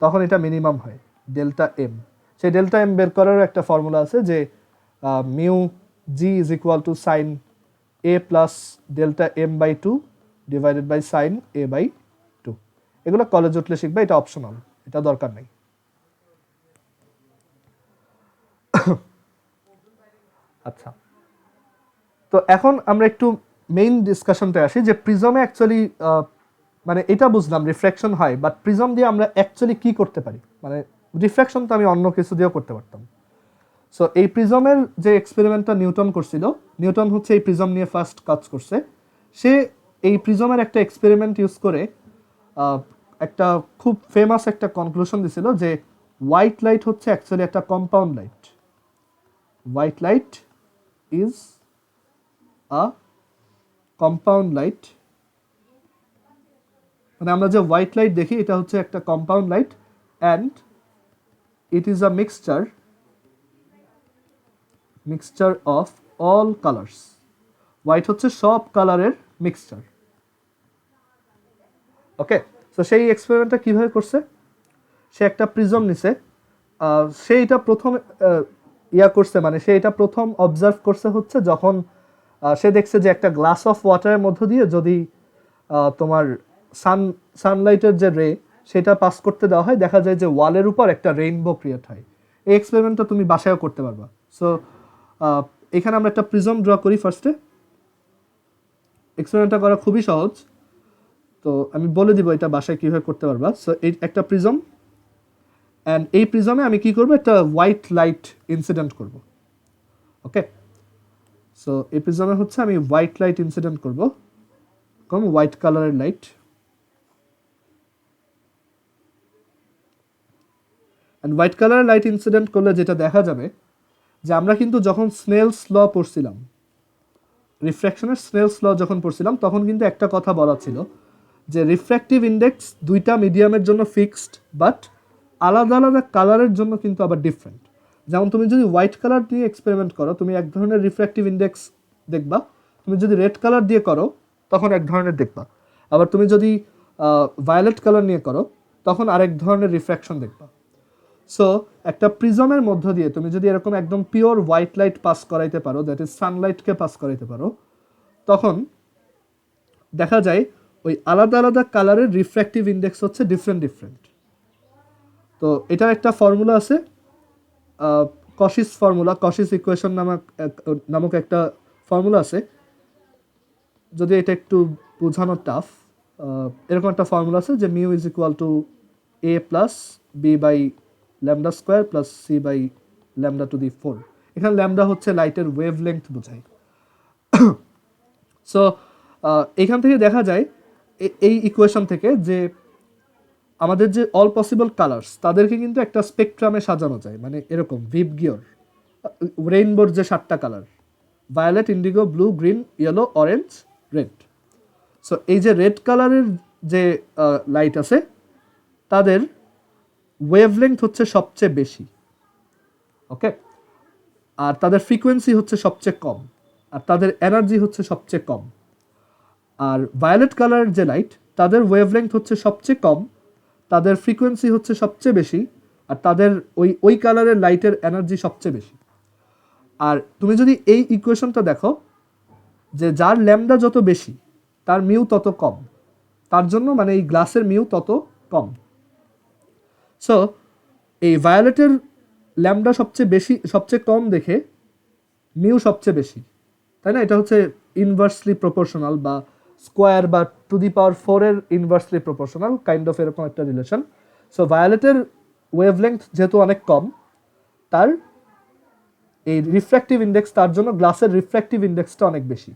তখন এটা মিনিমাম হয় ডেল্টা এম। সেই ডেল্টা এম বের করার একটা ফর্মুলা আছে যে mu G is equal to sine A plus delta M by 2 divided by sine A by 2। এগুলো কলেজ উঠলে শিখবে, এটা অপশনাল, এটা দরকার নেই। আচ্ছা, তো এখন আমরা একটু মেইন ডিসকাশনটা আসি যে প্রিজমে অ্যাকচুয়ালি মানে এটা বুঝলাম রিফ্র্যাকশন হয়, বাট প্রিজম দিয়ে আমরা অ্যাকচুয়ালি কি করতে পারি? মানে রিফ্র্যাকশন তো আমি অন্য কিছু দিয়েও করতে পারতাম। সো এই প্রিজমের যে এক্সপেরিমেন্টটা নিউটন করছিল, নিউটন হচ্ছে এই প্রিজম নিয়ে ফার্স্ট কাজ করছে। সে এই প্রিজমের একটা এক্সপেরিমেন্ট ইউজ করে একটা খুব ফেমাস একটা কনক্লুশন দিছিল যে হোয়াইট লাইট হচ্ছে অ্যাকচুয়ালি একটা compound light. White light is a compound light. মানে আমরা যে হোয়াইট লাইট দেখি এটা হচ্ছে একটা compound light, and it is a mixture of all colours. White হচ্ছে সব কালারের মিক্সচার। ওকে, তো সেই এক্সপেরিমেন্টটা কিভাবে করছে, সে একটা প্রিজম নিছে, সে এটা প্রথম করছে, মানে সে এটা প্রথম অবজার্ভ করছে হচ্ছে যখন সে দেখছে যে একটা গ্লাস অফ ওয়াটারের মধ্য দিয়ে যদি তোমার সানলাইটের যে রে সেটা পাস করতে দেওয়া হয়, দেখা যায় যে ওয়ালের উপর একটা রেইনবো ক্রিয়েট হয়। এই এক্সপেরিমেন্টটা তুমি বাসায়ও করতে পারবা। সো এখানে আমরা একটা প্রিজম ড্র করি ফার্স্টে। এক্সপেরিমেন্টটা করা খুবই সহজ, তো আমি বলে দিব এটা বাসায় কীভাবে করতে পারবা। সো এই একটা প্রিজম, অ্যান্ড এই প্রিজমে আমি কি করব, একটা হোয়াইট লাইট ইনসিডেন্ট করব। ওকে, সো এই প্রিজমে হচ্ছে আমি হোয়াইট লাইট ইনসিডেন্ট করব, কম হোয়াইট কালারের লাইট। অ্যান্ড হোয়াইট কালারের লাইট ইনসিডেন্ট করলে যেটা দেখা যাবে যে আমরা কিন্তু যখন স্নেলস ল পড়ছিলাম, রিফ্র্যাকশনের স্নেলস ল যখন পড়ছিলাম, তখন কিন্তু একটা কথা বলা ছিল যে রিফ্র্যাক্টিভ ইন্ডেক্স দুইটা মিডিয়ামের জন্য ফিক্সড, বাট আলাদা আলাদা কালারের জন্য কিন্তু আবার ডিফারেন্ট। যেমন তুমি যদি হোয়াইট কালার দিয়ে এক্সপেরিমেন্ট করো, তুমি এক ধরনের রিফ্র্যাক্টিভ ইন্ডেক্স দেখবা, তুমি যদি রেড কালার দিয়ে করো তখন এক ধরনের দেখবা, আবার তুমি যদি ভায়োলেট কালার নিয়ে করো তখন আরেক ধরনের রিফ্র্যাকশন দেখবা। সো একটা প্রিজমের মধ্য দিয়ে তুমি যদি এরকম একদম পিওর হোয়াইট লাইট পাস করাইতে পারো, দ্যাট ইজ সানলাইটকে পাস করাইতে পারো, তখন দেখা যায় ওই আলাদা আলাদা কালারের রিফ্র্যাক্টিভ ইন্ডেক্স হচ্ছে ডিফারেন্ট। তো এটার একটা ফর্মুলা আছে, কশিস ফর্মুলা, কশিস ইকুয়েশন নামক একটা ফর্মুলা আছে। যদি এটা একটু বোঝানো টাফ, এরকম একটা ফর্মুলা আছে যে mu is equal to A plus B by lambda square plus C by lambda to the 4। এখানে ল্যামডা হচ্ছে লাইটের ওয়েভ লেংথ বোঝায়। সো এখান থেকে দেখা যায় এই ইকুয়েশন থেকে যে আমাদের যে অল পসিবল কালার্স তাদেরকে কিন্তু একটা স্পেকট্রামে সাজানো যায়, মানে এরকম ভিপ গিয়র, রেইনবোর যে 7টা colour, violet, indigo, blue, green, yellow, orange, red. So এই যে রেড কালারের যে লাইট আছে তাদের ওয়েভলেংথ হচ্ছে সবচেয়ে বেশি, ওকে, আর তাদের ফ্রিকোয়েন্সি হচ্ছে সবচেয়ে কম, আর তাদের এনার্জি হচ্ছে সবচেয়ে কম। আর ভায়োলেট কালারের যে লাইট তাদের ওয়েভলেংথ হচ্ছে সবচেয়ে কম, তাদের ফ্রিকোয়েন্সি হচ্ছে সবচেয়ে বেশি, আর তাদের ওই কালারের লাইটের এনার্জি সবচেয়ে বেশি। আর তুমি যদি এই ইকুয়েশনটা দেখো যে যার ল্যামডা যত বেশি তার মিউ তত কম, তার জন্য মানে এই গ্লাসের মিউ তত কম। সো এই ভায়োলেটের ল্যামডা সবচেয়ে বেশি, সবচেয়ে কম দেখে মিউ সবচেয়ে বেশি, তাই না? এটা হচ্ছে ইনভার্সলি প্রপোর্শনাল বা স্কোয়ার বা টু দি পাওয়ার 4 এর ইনভার্সলি প্রপোর্শনাল কাইন্ড অফ এরকম একটা রিলেশন। সো ভায়োলেটের ওয়েভলেংথ যেহেতু অনেক কম, তার এই রিফ্র্যাক্টিভ ইন্ডেক্স, তার জন্য গ্লাসের রিফ্র্যাক্টিভ ইন্ডেক্সটা অনেক বেশি,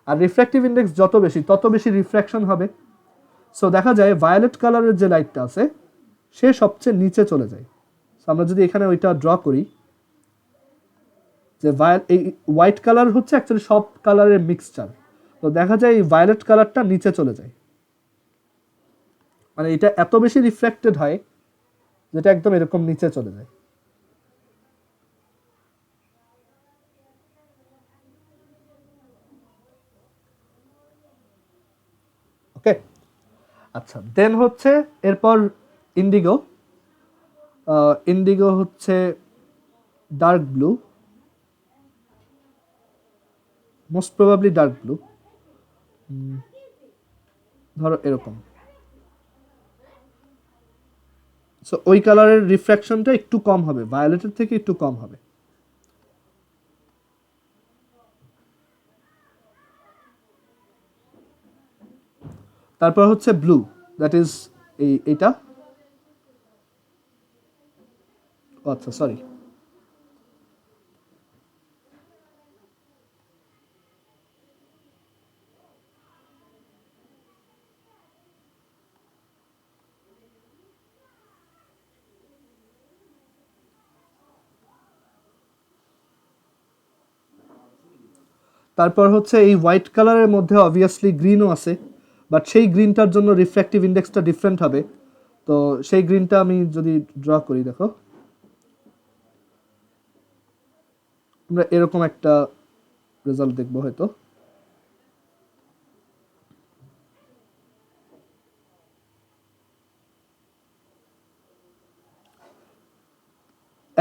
আর রিফ্র্যাক্টিভ ইন্ডেক্স যত বেশি তত বেশি রিফ্র্যাকশন হবে। সো দেখা যায় ভায়োলেট কালারের যে লাইটটা আছে সে সবচেয়ে নিচে চলে যায়। সো আমরা যদি এখানে ওইটা ড্র করি যে এই হোয়াইট কালার হচ্ছে অ্যাকচুয়ালি সব কালারের মিক্সচার, তো দেখা যায় এই ভায়োলেট কালারটা নিচে চলে যায়, মানে এটা এত বেশি রিফ্লেক্টেড হয় যেটা একদম এরকম নিচে চলে যায়। ওকে, আচ্ছা, দেন হচ্ছে এরপর ইন্ডিগো। ইন্ডিগো হচ্ছে dark blue, most probably dark blue, ধরো এরকম। সো ওই কালারের রিফ্র্যাকশনটা একটু কম হবে, ভায়োলেটের থেকে একটু কম হবে। তারপর হচ্ছে ব্লু, দ্যাট ইজ এইটা, আচ্ছা সরি, তারপর হচ্ছে এই হোয়াইট কালারের মধ্যে অবভিয়াসলি গ্রিনও আছে, বাট সেই গ্রিনটার জন্য রিফ্র্যাক্টিভ ইন্ডেক্সটা ডিফারেন্ট হবে। তো সেই গ্রিনটা আমি যদি ড্র করি, দেখো আমরা এরকম একটা রেজাল্ট দেখবো হয়তো।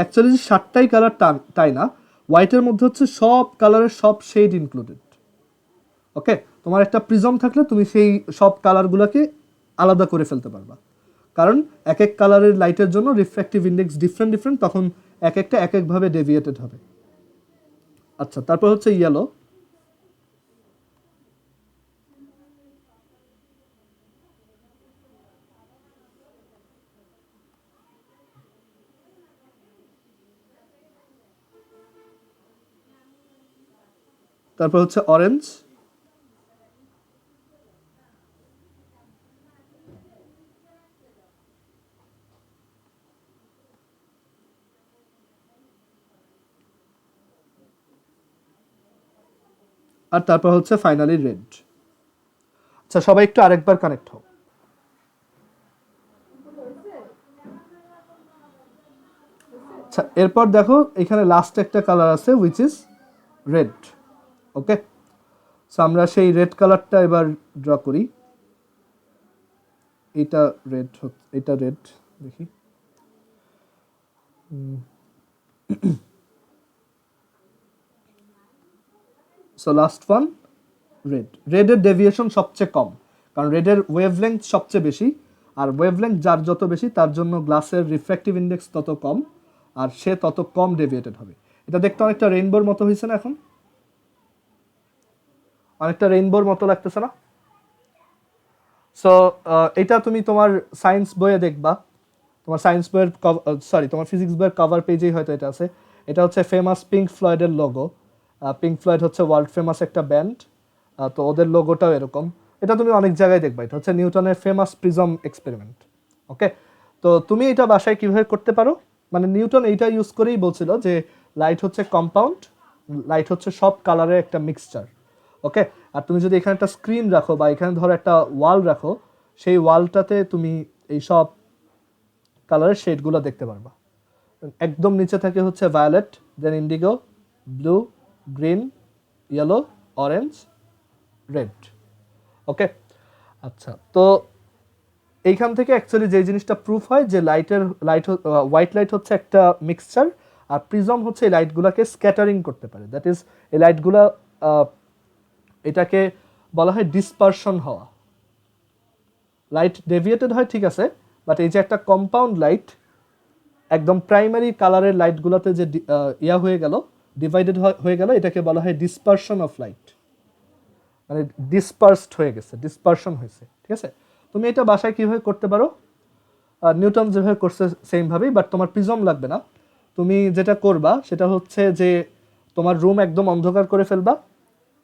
অ্যাকচুয়ালি 7টাই কালার তাই না, হোয়াইটের মধ্যে হচ্ছে সব কালারের সব শেড ইনক্লুডেড। ওকে, তোমার একটা প্রিজম থাকলে তুমি সেই সব কালারগুলোকে আলাদা করে ফেলতে পারবা, কারণ এক এক কালারের লাইটের জন্য রিফ্র্যাক্টিভ ইন্ডেক্স ডিফারেন্ট, তখন এক একটা এক একভাবে ডেভিয়েটেড হবে। আচ্ছা, তারপর হচ্ছে ইয়েলো। তারপর হচ্ছে অরেঞ্জ। আর তারপর হচ্ছে ফাইনালি রেড। আচ্ছা, সবাই একটু আরেকবার কানেক্ট হও। আচ্ছা, এরপর দেখো এখানে লাস্ট একটা কালার আছে which is red. Okay, so আমরা সেই রেড কালারটা এবার ড্র করি। এটা রেড, এটা রেড, দেখি। So last one red. রেডের ডেভিয়েশন সবচেয়ে কম, কারণ রেডের ওয়েভলেংথ সবচেয়ে বেশি, আর ওয়েভলেংথ যার যত বেশি তার জন্য গ্লাসের রিফ্র্যাক্টিভ ইন্ডেক্স তত কম, আর সে তত কম ডেভিয়েটেড হবে। এটা দেখতে অনেকটা রেইনবোর মতো হয়েছে না? এখন অনেকটা রেইনবোর মতো লাগতেছে না? সো এটা তুমি তোমার সায়েন্স বইয়ে দেখবা, তোমার সায়েন্স বইয়ের তোমার ফিজিক্স বইয়ের কভার পেজেই হয়তো এটা আছে। এটা হচ্ছে ফেমাস পিঙ্ক ফ্লয়েডের লোগো। পিঙ্ক ফ্লয়েড হচ্ছে ওয়ার্ল্ড ফেমাস একটা ব্যান্ড, তো ওদের লোগোটাও এরকম। এটা তুমি অনেক জায়গায় দেখবা, এটা হচ্ছে নিউটনের ফেমাস প্রিজম এক্সপেরিমেন্ট। ওকে, তো তুমি এটা বাসায় কিভাবে করতে পারো, মানে নিউটন এইটা ইউজ করেই বলছিল যে লাইট হচ্ছে কম্পাউন্ড, লাইট হচ্ছে সব কালারের একটা মিক্সচার। ওকে, আর তুমি যদি এখানে একটা স্ক্রিন রাখো বা এখানে ধরো একটা ওয়াল রাখো, সেই ওয়ালটাতে তুমি এই সব কালারের শেডগুলো দেখতে পারবা। একদম নিচে থাকে হচ্ছে violet, then indigo, blue, green, yellow, orange, red. Okay, আচ্ছা, তো এইখান থেকে অ্যাকচুয়ালি যে জিনিসটা প্রুফ হয় যে হোয়াইট লাইট হচ্ছে একটা মিক্সচার, আর প্রিজম হচ্ছে এই লাইটগুলোকে স্ক্যাটারিং করতে পারে। দ্যাট ইজ, এই লাইটগুলো এটাকে বলা হয় ডিসপারশন হওয়া। লাইট ডেভিয়েটেড হয় ঠিক আছে, বাট এই যে একটা কম্পাউন্ড লাইট একদম প্রাইমারি কালারের লাইটগুলোতে যে হয়ে গেল, ডিভাইডেড হয়ে গেল, এটাকে বলা হয় ডিসপারশন অফ লাইট, মানে ডিসপার্সড হয়ে গেছে, ডিসপারশন হয়েছে। ঠিক আছে, তুমি এটা বাসায় কীভাবে করতে পারো? নিউটন যেভাবে করছে সেমভাবেই, বাট তোমার প্রিজম লাগবে না। তুমি যেটা করবা সেটা হচ্ছে যে তোমার রুম একদম অন্ধকার করে ফেলবা,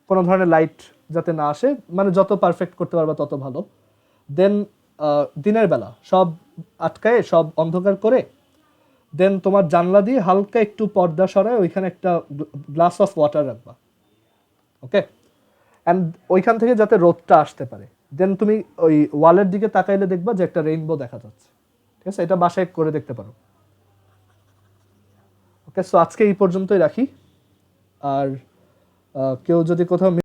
কোনো ধরনের লাইট যাতে না আসে, মানে যত পারফেক্ট করতে পারবা তত ভালো। দেন দিনের বেলা সব আটকায়, সব অন্ধকার করে, দেন তোমার জানলা দিয়ে হালকা একটু পর্দা সরায় ওইখানে একটা গ্লাস অফ ওয়াটার রাখবা। ওকে, অ্যান্ড ওইখান থেকে যাতে রোদটা আসতে পারে, দেন তুমি ওই ওয়ালের দিকে তাকাইলে দেখবা যে একটা রেইনবো দেখা যাচ্ছে। ঠিক আছে, এটা বাসায় করে দেখতে পারো। ওকে, সো আজকে এই পর্যন্তই রাখি। আর কেউ যদি কোথাও